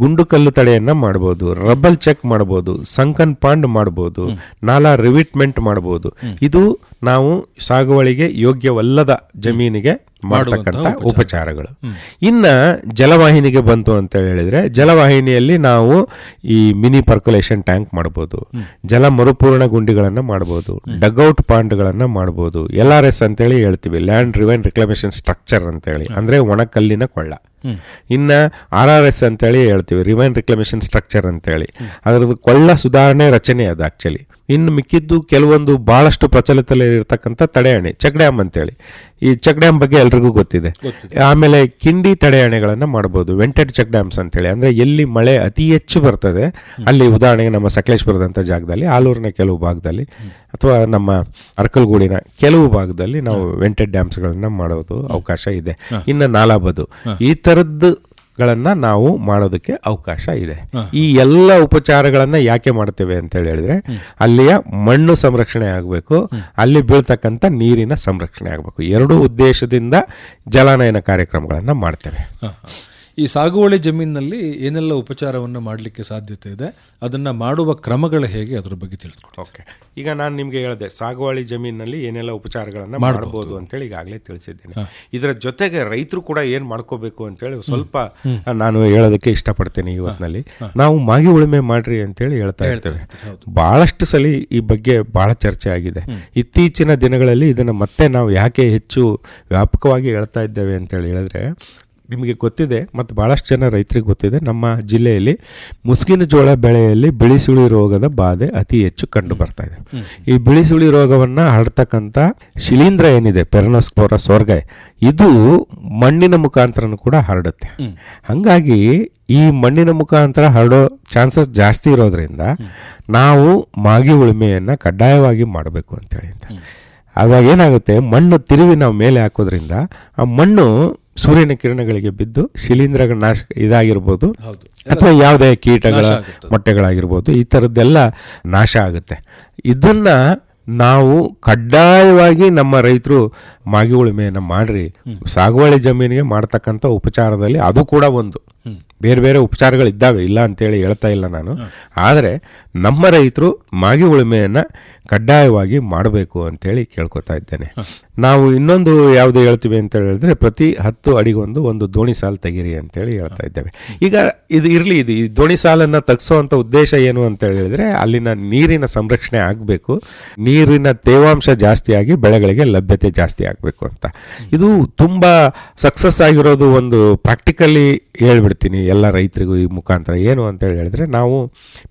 ಗುಂಡು ಕಲ್ಲು ತಡೆಯನ್ನ ಮಾಡ್ಬೋದು, ರಬ್ಬಲ್ ಚೆಕ್ ಮಾಡ್ಬೋದು, ಸಂಕನ್ ಪಾಂಡ್ ಮಾಡ್ಬೋದು, ನಾಲಾ ರಿವಿಟ್ಮೆಂಟ್ ಮಾಡ್ಬೋದು. ಇದು ನಾವು ಸಾಗುವಳಿಗೆ ಯೋಗ್ಯವಲ್ಲದ ಜಮೀನಿಗೆ ಮಾಡತಕ್ಕಂಥ ಉಪಚಾರಗಳು. ಇನ್ನ ಜಲವಾಹಿನಿಗೆ ಬಂತು ಅಂತ ಹೇಳಿದ್ರೆ, ಜಲವಾಹಿನಿಯಲ್ಲಿ ನಾವು ಈ ಮಿನಿ ಪರ್ಕುಲೇಷನ್ ಟ್ಯಾಂಕ್ ಮಾಡಬಹುದು, ಜಲ ಮರುಪೂರ್ಣ ಗುಂಡಿಗಳನ್ನ ಮಾಡಬಹುದು, ಡಗ್ಔಟ್ ಪಾಂಡ್ಗಳನ್ನ ಮಾಡಬಹುದು, LRS ಅಂತೇಳಿ ಹೇಳ್ತೀವಿ, ಲ್ಯಾಂಡ್ ರಿವೈನ್ ರಿಕ್ಲಮೇಷನ್ ಸ್ಟ್ರಕ್ಚರ್ ಅಂತೇಳಿ, ಅಂದ್ರೆ ಒಣಕಲ್ಲಿನ ಕೊಳ್ಳ. ಇನ್ನ RRS ಅಂತೇಳಿ ಹೇಳ್ತೀವಿ, ರಿವೈನ್ ರಿಕ್ಲಮೇಷನ್ ಸ್ಟ್ರಕ್ಚರ್ ಅಂತೇಳಿ, ಅದರದ್ದು ಕೊಳ್ಳ ಸುಧಾರಣೆ ರಚನೆ ಅದು ಆಕ್ಚುಲಿ. ಇನ್ನು ಮಿಕ್ಕಿದ್ದು ಕೆಲವೊಂದು ಬಹಳಷ್ಟು ಪ್ರಚಲಿತದಲ್ಲಿ ಇರತಕ್ಕಂಥ ತಡೆಯಣೆ, ಚೆಕ್ ಡ್ಯಾಮ್ ಅಂತೇಳಿ. ಈ ಚೆಕ್ ಡ್ಯಾಮ್ ಬಗ್ಗೆ ಎಲ್ರಿಗೂ ಗೊತ್ತಿದೆ. ಆಮೇಲೆ ಕಿಂಡಿ ತಡೆಯಣೆಗಳನ್ನ ಮಾಡಬಹುದು, ವೆಂಟೆಡ್ ಚೆಕ್ ಡ್ಯಾಮ್ಸ್ ಅಂತೇಳಿ, ಅಂದ್ರೆ ಎಲ್ಲಿ ಮಳೆ ಅತಿ ಹೆಚ್ಚು ಬರ್ತದೆ ಅಲ್ಲಿ, ಉದಾಹರಣೆಗೆ ನಮ್ಮ ಸಕಲೇಶ್ಪುರದಂಥ ಜಾಗದಲ್ಲಿ, ಆಲೂರಿನ ಕೆಲವು ಭಾಗದಲ್ಲಿ, ಅಥವಾ ನಮ್ಮ ಅರ್ಕಲ್ಗೂಡಿನ ಕೆಲವು ಭಾಗದಲ್ಲಿ ನಾವು ವೆಂಟೆಡ್ ಡ್ಯಾಮ್ಸ್ಗಳನ್ನ ಮಾಡೋದು ಅವಕಾಶ ಇದೆ. ಇನ್ನು ನಾಲಾಬದು, ಈ ತರದ್ದು ಗಳನ್ನ ನಾವು ಮಾಡೋದಕ್ಕೆ ಅವಕಾಶ ಇದೆ. ಈ ಎಲ್ಲ ಉಪಚಾರಗಳನ್ನ ಯಾಕೆ ಮಾಡ್ತೇವೆ ಅಂತ ಹೇಳಿದ್ರೆ, ಅಲ್ಲಿಯ ಮಣ್ಣು ಸಂರಕ್ಷಣೆ ಆಗಬೇಕು, ಅಲ್ಲಿ ಬೀಳ್ತಕ್ಕಂಥ ನೀರಿನ ಸಂರಕ್ಷಣೆ ಆಗಬೇಕು. ಎರಡೂ ಉದ್ದೇಶದಿಂದ ಜಲಾನಯನ ಕಾರ್ಯಕ್ರಮಗಳನ್ನ ಮಾಡ್ತೇವೆ. ಈ ಸಾಗುವಳಿ ಜಮೀನಿನಲ್ಲಿ ಏನೆಲ್ಲ ಉಪಚಾರವನ್ನು ಮಾಡಲಿಕ್ಕೆ ಸಾಧ್ಯತೆ ಇದೆ, ಅದನ್ನು ಮಾಡುವ ಕ್ರಮಗಳು ಹೇಗೆ, ಅದರ ಬಗ್ಗೆ ತಿಳಿಸ್ಕೊಡಿ. ಓಕೆ, ಈಗ ನಾನು ನಿಮಗೆ ಹೇಳಿದೆ ಸಾಗುವಳಿ ಜಮೀನಿನಲ್ಲಿ ಏನೆಲ್ಲ ಉಪಚಾರಗಳನ್ನು ಮಾಡಬಹುದು ಅಂತೇಳಿ ಈಗಾಗಲೇ ತಿಳಿಸಿದ್ದೇನೆ. ಇದರ ಜೊತೆಗೆ ರೈತರು ಕೂಡ ಏನು ಮಾಡ್ಕೋಬೇಕು ಅಂತೇಳಿ ಸ್ವಲ್ಪ ನಾನು ಹೇಳೋದಕ್ಕೆ ಇಷ್ಟಪಡ್ತೇನೆ. ಇವತ್ತಿನಲ್ಲಿ ನಾವು ಮಾಗಿ ಉಳುಮೆ ಮಾಡ್ರಿ ಅಂತೇಳಿ ಹೇಳ್ತಾ ಇರ್ತೇವೆ. ಬಹಳಷ್ಟು ಸಲ ಈ ಬಗ್ಗೆ ಬಹಳ ಚರ್ಚೆ ಆಗಿದೆ. ಇತ್ತೀಚಿನ ದಿನಗಳಲ್ಲಿ ಇದನ್ನು ಮತ್ತೆ ನಾವು ಯಾಕೆ ಹೆಚ್ಚು ವ್ಯಾಪಕವಾಗಿ ಹೇಳ್ತಾ ಇದ್ದೇವೆ ಅಂತೇಳಿ ಹೇಳಿದ್ರೆ, ನಿಮಗೆ ಗೊತ್ತಿದೆ ಮತ್ತು ಭಾಳಷ್ಟು ಜನ ರೈತರಿಗೆ ಗೊತ್ತಿದೆ, ನಮ್ಮ ಜಿಲ್ಲೆಯಲ್ಲಿ ಮುಸ್ಕಿನ ಜೋಳ ಬೆಳೆಯಲ್ಲಿ ಬಿಳಿಸುಳಿ ರೋಗದ ಬಾಧೆ ಅತಿ ಹೆಚ್ಚು ಕಂಡು ಬರ್ತಾ ಇದೆ. ಈ ಬಿಳಿಸುಳಿ ರೋಗವನ್ನು ಹರಡ್ತಕ್ಕಂಥ ಶಿಲೀಂಧ್ರ ಏನಿದೆ, ಪೆರನೋಸ್ಪೋರಸ್ ಹೊರ್ಗಾಯ್, ಇದು ಮಣ್ಣಿನ ಮುಖಾಂತರನೂ ಕೂಡ ಹರಡುತ್ತೆ. ಹಾಗಾಗಿ ಈ ಮಣ್ಣಿನ ಮುಖಾಂತರ ಹರಡೋ ಚಾನ್ಸಸ್ ಜಾಸ್ತಿ ಇರೋದ್ರಿಂದ ನಾವು ಮಾಗಿ ಉಳುಮೆಯನ್ನು ಕಡ್ಡಾಯವಾಗಿ ಮಾಡಬೇಕು ಅಂತೇಳಿ ಅಂತ. ಆವಾಗ ಏನಾಗುತ್ತೆ, ಮಣ್ಣು ತಿರುವಿ ನಾವು ಮೇಲೆ ಹಾಕೋದ್ರಿಂದ ಆ ಮಣ್ಣು ಸೂರ್ಯನ ಕಿರಣಗಳಿಗೆ ಬಿದ್ದು ಶಿಲೀಂಧ್ರಗಳ ನಾಶ ಇದಾಗಿರ್ಬೋದು, ಅಥವಾ ಯಾವುದೇ ಕೀಟಗಳ ಮೊಟ್ಟೆಗಳಾಗಿರ್ಬೋದು, ಈ ಥರದ್ದೆಲ್ಲ ನಾಶ ಆಗುತ್ತೆ. ಇದನ್ನ ನಾವು ಕಡ್ಡಾಯವಾಗಿ ನಮ್ಮ ರೈತರು ಮಾಗಿ ಉಳುಮೆಯನ್ನು ಮಾಡ್ರಿ. ಸಾಗುವಳಿ ಜಮೀನಿಗೆ ಮಾಡ್ತಕ್ಕಂಥ ಉಪಚಾರದಲ್ಲಿ ಅದು ಕೂಡ ಒಂದು. ಬೇರೆ ಬೇರೆ ಉಪಚಾರಗಳಿದ್ದಾವೆ, ಇಲ್ಲ ಅಂತೇಳಿ ಹೇಳ್ತಾ ಇಲ್ಲ ನಾನು. ಆದರೆ ನಮ್ಮ ರೈತರು ಮಾಗಿ ಉಳುಮೆಯನ್ನು ಕಡ್ಡಾಯವಾಗಿ ಮಾಡಬೇಕು ಅಂತೇಳಿ ಕೇಳ್ಕೊತಾ ಇದ್ದೇನೆ. ನಾವು ಇನ್ನೊಂದು ಯಾವುದು ಹೇಳ್ತೀವಿ ಅಂತ ಹೇಳಿದ್ರೆ, ಪ್ರತಿ 10 ಅಡಿಗೊಂದು ಒಂದು ದೋಣಿ ಸಾಲು ತೆಗೀರಿ ಅಂತೇಳಿ ಹೇಳ್ತಾ ಇದ್ದೇವೆ. ಈಗ ಇದು ಇರಲಿ, ಇದು ಈ ದೋಣಿ ಸಾಲನ್ನು ತೆಗೆಸೋವಂಥ ಉದ್ದೇಶ ಏನು ಅಂತ ಹೇಳಿದ್ರೆ, ಅಲ್ಲಿನ ನೀರಿನ ಸಂರಕ್ಷಣೆ ಆಗಬೇಕು, ನೀರಿನ ತೇವಾಂಶ ಜಾಸ್ತಿಯಾಗಿ ಬೆಳೆಗಳಿಗೆ ಲಭ್ಯತೆ ಜಾಸ್ತಿ ಆಗಬೇಕು ಅಂತ. ಇದು ತುಂಬ ಸಕ್ಸಸ್ ಆಗಿರೋದು ಒಂದು ಪ್ರಾಕ್ಟಿಕಲಿ ಹೇಳ್ಬಿಡ್ತೀನಿ ಎಲ್ಲ ರೈತರಿಗೂ ಈ ಮುಖಾಂತರ. ಏನು ಅಂತೇಳಿ ಹೇಳಿದ್ರೆ, ನಾವು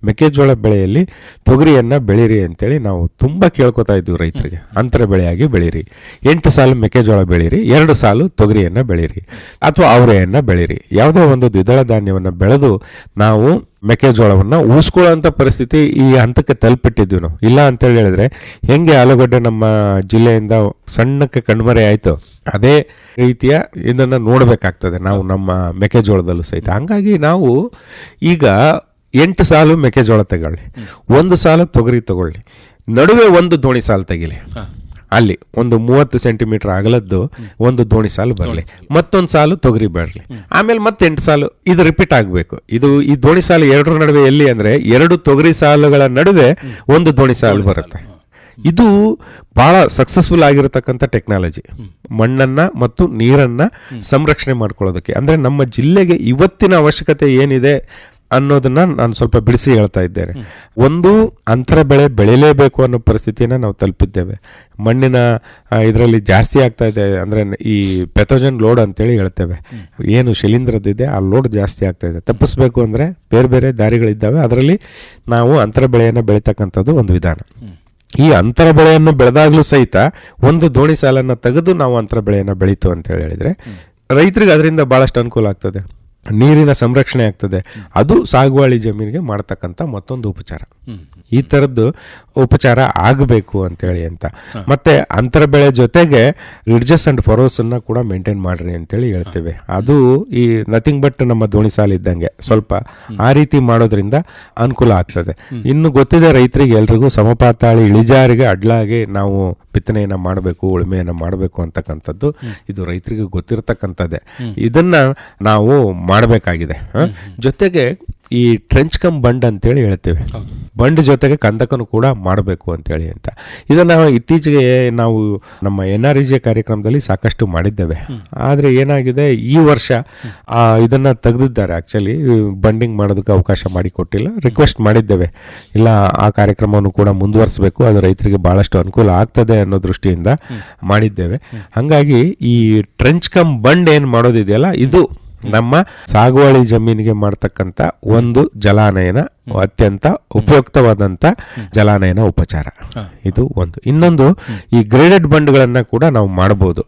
ಮೆಕ್ಕೆಜೋಳ ಬೆಳೆಯಲ್ಲಿ ತೊಗರಿಯನ್ನು ಬೆಳೀರಿ ಅಂತೇಳಿ ನಾವು ತುಂಬ ಕೇಳ್ಕೊತಾ ಇದ್ದೀವಿ ರೈತರಿಗೆ. ಅಂತರ ಬೆಳೆಯಾಗಿ ಬೆಳೀರಿ, 8 ಸಾಲು ಮೆಕ್ಕೆಜೋಳ ಬೆಳೀರಿ, 2 ಸಾಲು ತೊಗರಿಯನ್ನು ಬೆಳೀರಿ, ಅಥವಾ ಅವರೆಯನ್ನು ಬೆಳೀರಿ. ಯಾವುದೋ ಒಂದು ದ್ವಿದಳ ಧಾನ್ಯವನ್ನು ಬೆಳೆದು ನಾವು ಮೆಕ್ಕೆಜೋಳವನ್ನು ಉಳಿಸ್ಕೊಳ್ಳೋಂಥ ಪರಿಸ್ಥಿತಿ ಈ ಹಂತಕ್ಕೆ ತಲುಪಿಟ್ಟಿದ್ವಿ ನಾವು. ಇಲ್ಲ ಅಂತೇಳಿ ಹೇಳಿದ್ರೆ, ಹೆಂಗೆ ಆಲೂಗಡ್ಡೆ ನಮ್ಮ ಜಿಲ್ಲೆಯಿಂದ ಸಣ್ಣಕ್ಕೆ ಕಣ್ಮರೆ ಆಯಿತು, ಅದೇ ರೀತಿಯ ಇದನ್ನು ನೋಡಬೇಕಾಗ್ತದೆ ನಾವು ನಮ್ಮ ಮೆಕ್ಕೆಜೋಳದಲ್ಲೂ ಸಹಿತ. ಹಂಗಾಗಿ ನಾವು ಈಗ 8 ಸಾಲು ಮೆಕ್ಕೆಜೋಳ ತಗೊಳ್ಳಿ, 1 ಸಾಲು ತೊಗರಿ ತಗೊಳ್ಳಿ, ನಡುವೆ ಒಂದು ದೋಣಿ ಸಾಲು ತೆಗಿಲಿ. ಅಲ್ಲಿ ಒಂದು 30 ಸೆಂಟಿಮೀಟರ್ ಅಗಲದ್ದು ಒಂದು ದೋಣಿ ಸಾಲು ಬರಲಿ, ಮತ್ತೊಂದು ಸಾಲು ತೊಗರಿ ಬರಲಿ, ಆಮೇಲೆ ಮತ್ತೆ 8 ಸಾಲು ಇದು ರಿಪೀಟ್ ಆಗಬೇಕು. ಇದು ಈ ದೋಣಿ ಸಾಲು ಎರಡರ ನಡುವೆ ಎಲ್ಲಿ ಅಂದರೆ 2 ತೊಗರಿ ಸಾಲುಗಳ ನಡುವೆ ಒಂದು ದೋಣಿ ಸಾಲು ಬರುತ್ತೆ. ಇದು ಬಹಳ ಸಕ್ಸಸ್ಫುಲ್ ಆಗಿರತಕ್ಕಂಥ ಟೆಕ್ನಾಲಜಿ, ಮಣ್ಣನ್ನು ಮತ್ತು ನೀರನ್ನು ಸಂರಕ್ಷಣೆ ಮಾಡ್ಕೊಳ್ಳೋದಕ್ಕೆ. ಅಂದರೆ ನಮ್ಮ ಜಿಲ್ಲೆಗೆ ಇವತ್ತಿನ ಅವಶ್ಯಕತೆ ಏನಿದೆ ಅನ್ನೋದನ್ನ ನಾನು ಸ್ವಲ್ಪ ಬಿಡಿಸಿ ಹೇಳ್ತಾ ಇದ್ದೇನೆ. ಒಂದು, ಅಂತರ ಬೆಳೆ ಬೆಳಿಲೇಬೇಕು ಅನ್ನೋ ಪರಿಸ್ಥಿತಿಯನ್ನು ನಾವು ತಲುಪಿದ್ದೇವೆ. ಮಣ್ಣಿನ ಇದರಲ್ಲಿ ಜಾಸ್ತಿ ಆಗ್ತಾ ಇದೆ, ಅಂದರೆ ಈ ಪೆಥೋಜನ್ ಲೋಡ್ ಅಂತೇಳಿ ಹೇಳ್ತೇವೆ, ಏನು ಶಿಲೀಂಧ್ರದಿದೆ ಆ ಲೋಡ್ ಜಾಸ್ತಿ ಆಗ್ತಾ ಇದೆ. ತಪ್ಪಿಸ್ಬೇಕು ಅಂದರೆ ಬೇರೆ ಬೇರೆ ದಾರಿಗಳಿದ್ದಾವೆ. ಅದರಲ್ಲಿ ನಾವು ಅಂತರ ಬೆಳೆಯನ್ನು ಬೆಳೀತಕ್ಕಂಥದ್ದು ಒಂದು ವಿಧಾನ. ಈ ಅಂತರ ಬೆಳೆಯನ್ನು ಬೆಳೆದಾಗಲೂ ಸಹಿತ ಒಂದು ದೋಣಿ ಸಾಲನ್ನು ತೆಗೆದು ನಾವು ಅಂತರ ಬೆಳೆಯನ್ನು ಬೆಳೀತು ಅಂತ ಹೇಳಿದ್ರೆ ರೈತರಿಗೆ ಅದರಿಂದ ಭಾಳಷ್ಟು ಅನುಕೂಲ ಆಗ್ತದೆ, ನೀರಿನ ಸಂರಕ್ಷಣೆ ಆಗ್ತದೆ. ಅದು ಸಾಗುವಳಿ ಜಮೀನಿಗೆ ಮಾಡ್ತಕ್ಕಂಥ ಮತ್ತೊಂದು ಉಪಚಾರ. ಈ ಥರದ್ದು ಉಪಚಾರ ಆಗಬೇಕು ಅಂತೇಳಿ ಅಂತ. ಮತ್ತೆ ಅಂತರ ಬೆಳೆ ಜೊತೆಗೆ ರಿಡ್ಜಸ್ ಅಂಡ್ ಫರೋಸನ್ನು ಕೂಡ ಮೇಂಟೈನ್ ಮಾಡ್ರಿ ಅಂತೇಳಿ ಹೇಳ್ತೇವೆ. ಅದು ಈ ನಥಿಂಗ್ ಬಟ್ ನಮ್ಮ ದೋಣಿ ಸಾಲು ಇದ್ದಂಗೆ ಸ್ವಲ್ಪ ಆ ರೀತಿ ಮಾಡೋದ್ರಿಂದ ಅನುಕೂಲ ಆಗ್ತದೆ. ಇನ್ನು ಗೊತ್ತಿದೆ ರೈತರಿಗೆ ಎಲ್ರಿಗೂ ಸಮಪಾತಾಳಿ ಇಳಿಜಾರಿಗೆ ಅಡ್ಲಾಗಿ ನಾವು ಬಿತ್ತನೆಯನ್ನು ಮಾಡಬೇಕು, ಉಳುಮೆಯನ್ನು ಮಾಡಬೇಕು ಅಂತಕ್ಕಂಥದ್ದು ಇದು ರೈತರಿಗೆ ಗೊತ್ತಿರತಕ್ಕಂಥದ್ದೇ. ಇದನ್ನ ನಾವು ಮಾಡಬೇಕಾಗಿದೆ. ಜೊತೆಗೆ ಈ ಟ್ರೆಂಚ್ ಕಮ್ ಬಂಡ್ ಅಂತೇಳಿ ಹೇಳ್ತೇವೆ, ಬಂಡ್ ಜೊತೆಗೆ ಕಂದಕನು ಕೂಡ ಮಾಡಬೇಕು ಅಂತೇಳಿ ಅಂತ. ಇದನ್ನು ಇತ್ತೀಚೆಗೆ ನಾವು ನಮ್ಮ NREGA ಕಾರ್ಯಕ್ರಮದಲ್ಲಿ ಸಾಕಷ್ಟು ಮಾಡಿದ್ದೇವೆ. ಆದರೆ ಏನಾಗಿದೆ, ಈ ವರ್ಷ ಇದನ್ನು ತೆಗೆದಿದ್ದಾರೆ. ಆ್ಯಕ್ಚುಲಿ ಬಂಡಿಂಗ್ ಮಾಡೋದಕ್ಕೆ ಅವಕಾಶ ಮಾಡಿಕೊಟ್ಟಿಲ್ಲ, ರಿಕ್ವೆಸ್ಟ್ ಮಾಡಿದ್ದೇವೆ. ಇಲ್ಲ, ಆ ಕಾರ್ಯಕ್ರಮವನ್ನು ಕೂಡ ಮುಂದುವರಿಸಬೇಕು, ಅದು ರೈತರಿಗೆ ಭಾಳಷ್ಟು ಅನುಕೂಲ ಆಗ್ತದೆ ಅನ್ನೋ ದೃಷ್ಟಿಯಿಂದ ಮಾಡಿದ್ದೇವೆ. ಹಾಗಾಗಿ ಈ ಟ್ರೆಂಚ್ ಕಮ್ ಬಂಡ್ ಏನು ಮಾಡೋದಿದೆಯಲ್ಲ, ಇದು ನಮ್ಮ ಸಾಗುವಳಿ ಜಮೀನಿಗೆ ಮಾಡ್ತಕ್ಕಂಥ ಒಂದು ಜಲಾನಯನ, ಅತ್ಯಂತ ಉಪಯುಕ್ತವಾದಂಥ ಜಲಾನಯನ ಉಪಚಾರ. ಇದು ಒಂದು. ಇನ್ನೊಂದು, ಈ ಗ್ರೇಡೆಡ್ ಬಂಡ್ಗಳನ್ನು ಕೂಡ ನಾವು ಮಾಡಬಹುದು.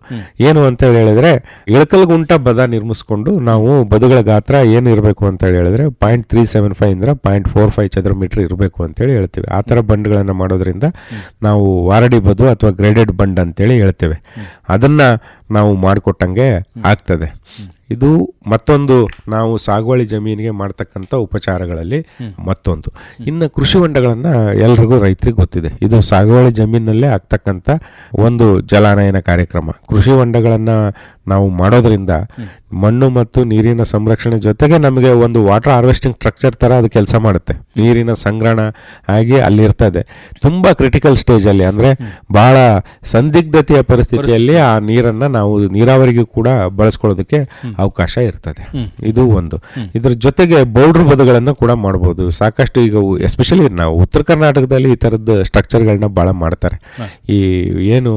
ಏನು ಅಂತ ಹೇಳಿದ್ರೆ, ಇಳಕಲ್ಗುಂಟ ಬದ ನಿರ್ಮಿಸ್ಕೊಂಡು ನಾವು ಬದುಗಳ ಗಾತ್ರ ಏನು ಇರಬೇಕು ಅಂತ ಹೇಳಿದ್ರೆ 0.375 ಇಂದ 0.45 ಚದರ ಮೀಟರ್ ಇರಬೇಕು ಅಂತೇಳಿ ಹೇಳ್ತೇವೆ. ಆ ಥರ ಬಂಡ್ಗಳನ್ನು ಮಾಡೋದ್ರಿಂದ ನಾವು ವಾರಡಿ ಬದು ಅಥವಾ ಗ್ರೇಡೆಡ್ ಬಂಡ್ ಅಂತೇಳಿ ಹೇಳ್ತೇವೆ. ಅದನ್ನ ನಾವು ಮಾಡಿಕೊಟ್ಟಂಗೆ ಆಗ್ತದೆ. ಇದು ಮತ್ತೊಂದು ನಾವು ಸಾಗುವಳಿ ಜಮೀನಿಗೆ ಮಾಡ್ತಕ್ಕಂಥ ಉಪಚಾರಗಳಲ್ಲಿ ಮತ್ತೊಂದು. ಇನ್ನು ಕೃಷಿ ಹೊಂಡಗಳನ್ನು ಎಲ್ರಿಗೂ ರೈತರಿಗೆ ಗೊತ್ತಿದೆ, ಇದು ಸಾಗುವಳಿ ಜಮೀನಲ್ಲೇ ಆಗ್ತಕ್ಕಂಥ ಒಂದು ಜಲಾನಯನ ಕಾರ್ಯಕ್ರಮ. ಕೃಷಿ ಹೊಂಡಗಳನ್ನು ನಾವು ಮಾಡೋದ್ರಿಂದ ಮಣ್ಣು ಮತ್ತು ನೀರಿನ ಸಂರಕ್ಷಣೆ ಜೊತೆಗೆ ನಮಗೆ ಒಂದು ವಾಟರ್ ಹಾರ್ವೆಸ್ಟಿಂಗ್ ಸ್ಟ್ರಕ್ಚರ್ ಥರ ಅದು ಕೆಲಸ ಮಾಡುತ್ತೆ. ನೀರಿನ ಸಂಗ್ರಹಣ ಆಗಿ ಅಲ್ಲಿರ್ತದೆ. ತುಂಬ ಕ್ರಿಟಿಕಲ್ ಸ್ಟೇಜಲ್ಲಿ ಅಂದರೆ ಭಾಳ ಸಂದಿಗ್ಧತೆಯ ಪರಿಸ್ಥಿತಿಯಲ್ಲಿ ಆ ನೀರನ್ನು ನಾವು ನೀರಾವರಿಗೂ ಕೂಡ ಬಳಸ್ಕೊಳ್ಳೋದಕ್ಕೆ ಅವಕಾಶ ಇರ್ತದೆ. ಇದು ಒಂದು. ಇದ್ರ ಜೊತೆಗೆ ಬೌಲ್ಡ್ರ್ ಬದುಗಳನ್ನು ಕೂಡ ಮಾಡ್ಬೋದು. ಸಾಕಷ್ಟು ಈಗ ಎಸ್ಪೆಷಲಿ ನಾವು ಉತ್ತರ ಕರ್ನಾಟಕದಲ್ಲಿ ಈ ಥರದ್ದು ಸ್ಟ್ರಕ್ಚರ್ಗಳನ್ನ ಭಾಳ ಮಾಡ್ತಾರೆ. ಈ ಏನು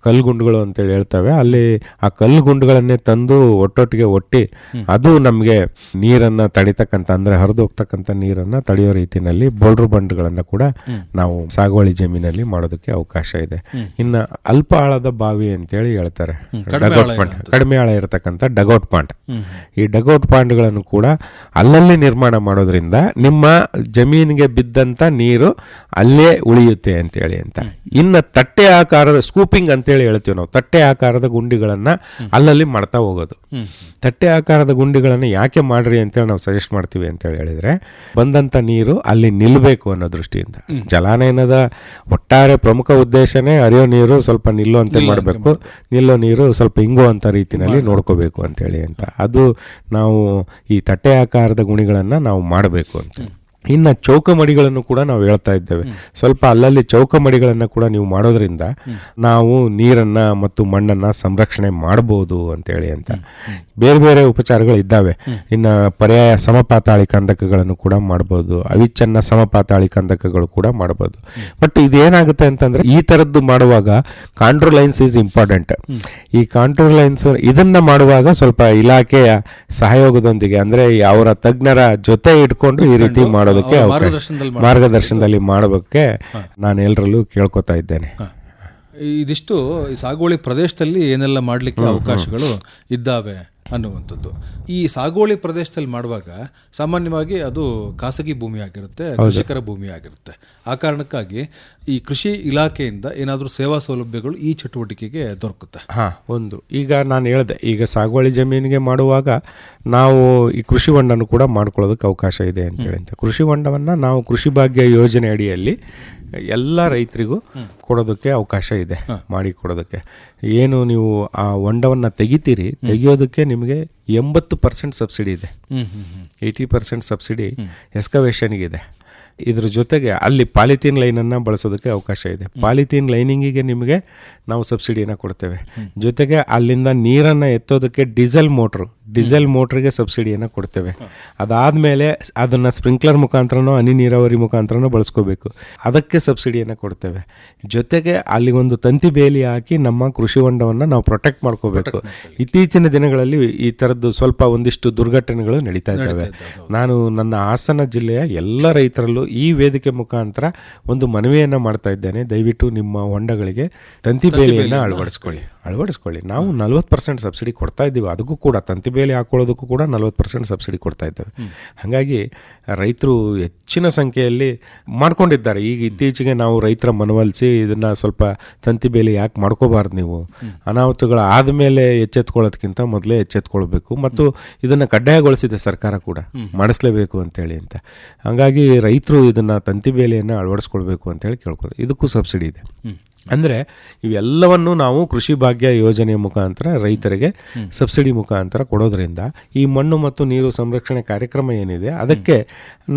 ಕಲ್ಲುಗುಂಡುಗಳು ಅಂತೇಳಿ ಹೇಳ್ತವೆ, ಅಲ್ಲಿ ಆ ಕಲ್ಲುಗುಂಡುಗಳನ್ನೇ ತಂದು ಒಟ್ಟೊಟ್ಟಿಗೆ ಒಟ್ಟಿ ಅದು ನಮಗೆ ನೀರನ್ನು ತಡಿತಕ್ಕಂಥ ಅಂದರೆ ಹರಿದು ಹೋಗ್ತಕ್ಕಂಥ ನೀರನ್ನು ತಡೆಯೋ ರೀತಿಯಲ್ಲಿ ಬೋಲ್ಡ್ರ್ ಬಂಡ್ಗಳನ್ನು ಕೂಡ ನಾವು ಸಾಗುವಳಿ ಜಮೀನಲ್ಲಿ ಮಾಡೋದಕ್ಕೆ ಅವಕಾಶ ಇದೆ. ಇನ್ನು ಅಲ್ಪ ಆಳದ ಬಾವಿ ಅಂತೇಳಿ ಹೇಳ್ತಾರೆ, ಡಗೌಟ್ ಪಾಂಡ್, ಕಡಿಮೆ ಆಳ ಇರತಕ್ಕಂಥ ಡಗೌಟ್ ಪಾಂಡ್. ಈ ಡಗೌಟ್ ಪಾಂಡ್ಗಳನ್ನು ಕೂಡ ಅಲ್ಲಲ್ಲಿ ನಿರ್ಮಾಣ ಮಾಡೋದ್ರಿಂದ ನಿಮ್ಮ ಜಮೀನಿಗೆ ಬಿದ್ದಂಥ ನೀರು ಅಲ್ಲೇ ಉಳಿಯುತ್ತೆ ಅಂತೇಳಿ ಅಂತ. ಇನ್ನು ತಟ್ಟೆ ಆಕಾರದ ಸ್ಕೂಪಿಂಗ್ ಅಂತೇಳಿ ಹೇಳ್ತೀವಿ ನಾವು. ತಟ್ಟೆ ಆಕಾರದ ಗುಂಡಿಗಳನ್ನ ಅಲ್ಲಲ್ಲಿ ಮಾಡ್ತಾ ಹೋಗೋದು. ತಟ್ಟೆ ಆಕಾರದ ಗುಂಡಿಗಳನ್ನ ಯಾಕೆ ಮಾಡ್ರಿ ಅಂತೇಳಿ ನಾವು ಸಜೆಸ್ಟ್ ಮಾಡ್ತೀವಿ ಅಂತೇಳಿ ಹೇಳಿದ್ರೆ, ಬಂದಂತ ನೀರು ಅಲ್ಲಿ ನಿಲ್ಲಬೇಕು ಅನ್ನೋ ದೃಷ್ಟಿಯಿಂದ. ಜಲಾನಯನದ ಒಟ್ಟಾರೆ ಪ್ರಮುಖ ಉದ್ದೇಶನೇ ಹರಿಯೋ ನೀರು ಸ್ವಲ್ಪ ನಿಲ್ಲುವಂತೆ ಮಾಡಬೇಕು, ನಿಲ್ಲೋ ನೀರು ಸ್ವಲ್ಪ ಇಂಗುವಂತ ರೀತಿಯಲ್ಲಿ ನೋಡ್ಕೋಬೇಕು ಅಂತೇಳಿ ಅಂತ. ಅದು ನಾವು ಈ ತಟ್ಟೆ ಆಕಾರದ ಗುಣಿಗಳನ್ನ ನಾವು ಮಾಡಬೇಕು ಅಂತ. ಇನ್ನು ಚೌಕಮಡಿಗಳನ್ನು ಕೂಡ ನಾವು ಹೇಳ್ತಾ ಇದ್ದೇವೆ. ಸ್ವಲ್ಪ ಅಲ್ಲಲ್ಲಿ ಚೌಕಮಡಿಗಳನ್ನು ಕೂಡ ನೀವು ಮಾಡೋದ್ರಿಂದ ನಾವು ನೀರನ್ನು ಮತ್ತು ಮಣ್ಣನ್ನು ಸಂರಕ್ಷಣೆ ಮಾಡ್ಬೋದು ಅಂತೇಳಿ ಅಂತ. ಬೇರೆ ಬೇರೆ ಉಪಚಾರಗಳು ಇದ್ದಾವೆ. ಇನ್ನು ಪರ್ಯಾಯ ಸಮಪಾತಾಳಿ ಕಂದಕಗಳನ್ನು ಕೂಡ ಮಾಡ್ಬೋದು, ಅವಿಚ್ಛನ್ನ ಸಮಪಾತಾಳಿ ಕಂದಕಗಳು ಕೂಡ ಮಾಡ್ಬೋದು. ಬಟ್ ಇದೇನಾಗುತ್ತೆ ಅಂತಂದ್ರೆ, ಈ ಥರದ್ದು ಮಾಡುವಾಗ ಕಾಂಟ್ರೋಲ್ ಲೈನ್ಸ್ ಈಸ್ ಇಂಪಾರ್ಟೆಂಟ್. ಈ ಕಾಂಟ್ರೋಲ್ ಲೈನ್ಸ್ ಇದನ್ನ ಮಾಡುವಾಗ ಸ್ವಲ್ಪ ಇಲಾಖೆಯ ಸಹಯೋಗದೊಂದಿಗೆ ಅಂದರೆ ಅವರ ತಜ್ಞರ ಜೊತೆ ಇಟ್ಕೊಂಡು ಈ ರೀತಿ ಮಾಡೋದಕ್ಕೆ ಮಾರ್ಗದರ್ಶನದಲ್ಲಿ ಮಾಡೋದಕ್ಕೆ ನಾನು ಎಲ್ಲರಲ್ಲೂ ಕೇಳ್ಕೊತಾ ಇದ್ದೇನೆ. ಇದಿಷ್ಟು ಸಾಗುವಳಿ ಪ್ರದೇಶದಲ್ಲಿ ಏನೆಲ್ಲ ಮಾಡಲಿಕ್ಕೆ ಅವಕಾಶಗಳು ಇದ್ದಾವೆ ಅನ್ನುವಂಥದ್ದು. ಈ ಸಾಗುವಳಿ ಪ್ರದೇಶದಲ್ಲಿ ಮಾಡುವಾಗ ಸಾಮಾನ್ಯವಾಗಿ ಅದು ಖಾಸಗಿ ಭೂಮಿ ಆಗಿರುತ್ತೆ, ಕೃಷಿಕರ ಭೂಮಿ ಆಗಿರುತ್ತೆ. ಆ ಕಾರಣಕ್ಕಾಗಿ ಈ ಕೃಷಿ ಇಲಾಖೆಯಿಂದ ಏನಾದರೂ ಸೇವಾ ಸೌಲಭ್ಯಗಳು ಈ ಚಟುವಟಿಕೆಗೆ ದೊರಕುತ್ತೆ? ಒಂದು ಈಗ ನಾನು ಹೇಳಿದೆ, ಈಗ ಸಾಗುವಳಿ ಜಮೀನಿಗೆ ಮಾಡುವಾಗ ನಾವು ಈ ಕೃಷಿ ಹೊಂಡನ್ನು ಕೂಡ ಮಾಡ್ಕೊಳ್ಳೋದಕ್ಕೆ ಅವಕಾಶ ಇದೆ ಅಂತೇಳಿ ಅಂತ. ಕೃಷಿ ಹೊಂಡವನ್ನು ನಾವು ಕೃಷಿ ಭಾಗ್ಯ ಯೋಜನೆ ಅಡಿಯಲ್ಲಿ ಎಲ್ಲ ರೈತರಿಗೂ ಕೊಡೋದಕ್ಕೆ ಅವಕಾಶ ಇದೆ, ಮಾಡಿ ಕೊಡೋದಕ್ಕೆ. ಏನು ನೀವು ಆ ಹೊಂಡವನ್ನು ತೆಗಿಯೋದಕ್ಕೆ ನಿಮಗೆ 80% ಸಬ್ಸಿಡಿ ಇದೆ, 80% ಸಬ್ಸಿಡಿ ಎಸ್ಕವೇಷನ್ಗಿದೆ. ಇದ್ರ ಜೊತೆಗೆ ಅಲ್ಲಿ ಪಾಲಿಥೀನ್ ಲೈನನ್ನು ಬಳಸೋದಕ್ಕೆ ಅವಕಾಶ ಇದೆ. ಪಾಲಿಥೀನ್ ಲೈನಿಂಗಿಗೆ ನಿಮಗೆ ನಾವು ಸಬ್ಸಿಡಿಯನ್ನು ಕೊಡ್ತೇವೆ. ಜೊತೆಗೆ ಅಲ್ಲಿಂದ ನೀರನ್ನು ಎತ್ತೋದಕ್ಕೆ ಡೀಸೆಲ್ ಮೋಟ್ರಿಗೆ ಸಬ್ಸಿಡಿಯನ್ನು ಕೊಡ್ತೇವೆ. ಅದಾದಮೇಲೆ ಅದನ್ನು ಸ್ಪ್ರಿಂಕ್ಲರ್ ಮುಖಾಂತರನೋ ಹನಿ ನೀರಾವರಿ ಮುಖಾಂತರನೋ ಬಳಸ್ಕೋಬೇಕು, ಅದಕ್ಕೆ ಸಬ್ಸಿಡಿಯನ್ನು ಕೊಡ್ತೇವೆ. ಜೊತೆಗೆ ಅಲ್ಲಿ ಒಂದು ತಂತಿ ಬೇಲಿ ಹಾಕಿ ನಮ್ಮ ಕೃಷಿ ಹೊಂಡವನ್ನು ನಾವು ಪ್ರೊಟೆಕ್ಟ್ ಮಾಡ್ಕೋಬೇಕು. ಇತ್ತೀಚಿನ ದಿನಗಳಲ್ಲಿ ಈ ಥರದ್ದು ಸ್ವಲ್ಪ ಒಂದಿಷ್ಟು ದುರ್ಘಟನೆಗಳು ನಡೀತಾ ಇದ್ದಾವೆ. ನಾನು ನನ್ನ ಹಾಸನ ಜಿಲ್ಲೆಯ ಎಲ್ಲ ರೈತರಲ್ಲೂ ಈ ವೇದಿಕೆ ಮುಖಾಂತರ ಒಂದು ಮನವಿಯನ್ನು ಮಾಡ್ತಾ ಇದ್ದೇನೆ. ದಯವಿಟ್ಟು ನಿಮ್ಮ ಹೊಂಡಗಳಿಗೆ ತಂತಿ ಬೇಲಿಯನ್ನು ಅಳವಡಿಸ್ಕೊಳ್ಳಿ. ನಾವು 40% ಸಬ್ಸಿಡಿ ಕೊಡ್ತಾ ಇದ್ದೀವಿ. ಅದಕ್ಕೂ ಕೂಡ ತಂತಿ ಬೇಲಿ ಹಾಕೊಳ್ಳೋದಕ್ಕೂ ಕೂಡ 40% ಸಬ್ಸಿಡಿ ಕೊಡ್ತಾ ಇದ್ದೇವೆ. ಹಾಗಾಗಿ ರೈತರು ಹೆಚ್ಚಿನ ಸಂಖ್ಯೆಯಲ್ಲಿ ಮಾಡ್ಕೊಂಡಿದ್ದಾರೆ. ಈಗ ಇತ್ತೀಚೆಗೆ ನಾವು ರೈತರ ಮನವೊಲಿಸಿ ಇದನ್ನು ಸ್ವಲ್ಪ ತಂತಿ ಬೇಲಿ ಯಾಕೆ ಮಾಡ್ಕೋಬಾರ್ದು, ನೀವು ಅನಾಹುತಗಳು ಆದಮೇಲೆ ಎಚ್ಚೆತ್ಕೊಳ್ಳೋದಕ್ಕಿಂತ ಮೊದಲೇ ಎಚ್ಚೆತ್ಕೊಳ್ಬೇಕು, ಮತ್ತು ಇದನ್ನು ಕಡ್ಡಾಯಗೊಳಿಸಿದೆ ಸರ್ಕಾರ ಕೂಡ, ಮಾಡಿಸ್ಲೇಬೇಕು ಅಂತೇಳಿ ಅಂತ. ಹಾಗಾಗಿ ರೈತರು ಇದನ್ನು ತಂತಿ ಬೇಲಿಯನ್ನು ಅಳವಡಿಸ್ಕೊಳ್ಬೇಕು ಅಂತೇಳಿ ಕೇಳ್ಕೋದು. ಇದಕ್ಕೂ ಸಬ್ಸಿಡಿ ಇದೆ. ಅಂದರೆ ಇವೆಲ್ಲವನ್ನು ನಾವು ಕೃಷಿ ಭಾಗ್ಯ ಯೋಜನೆಯ ಮುಖಾಂತರ ರೈತರಿಗೆ ಸಬ್ಸಿಡಿ ಮುಖಾಂತರ ಕೊಡೋದ್ರಿಂದ ಈ ಮಣ್ಣು ಮತ್ತು ನೀರು ಸಂರಕ್ಷಣೆ ಕಾರ್ಯಕ್ರಮ ಏನಿದೆ ಅದಕ್ಕೆ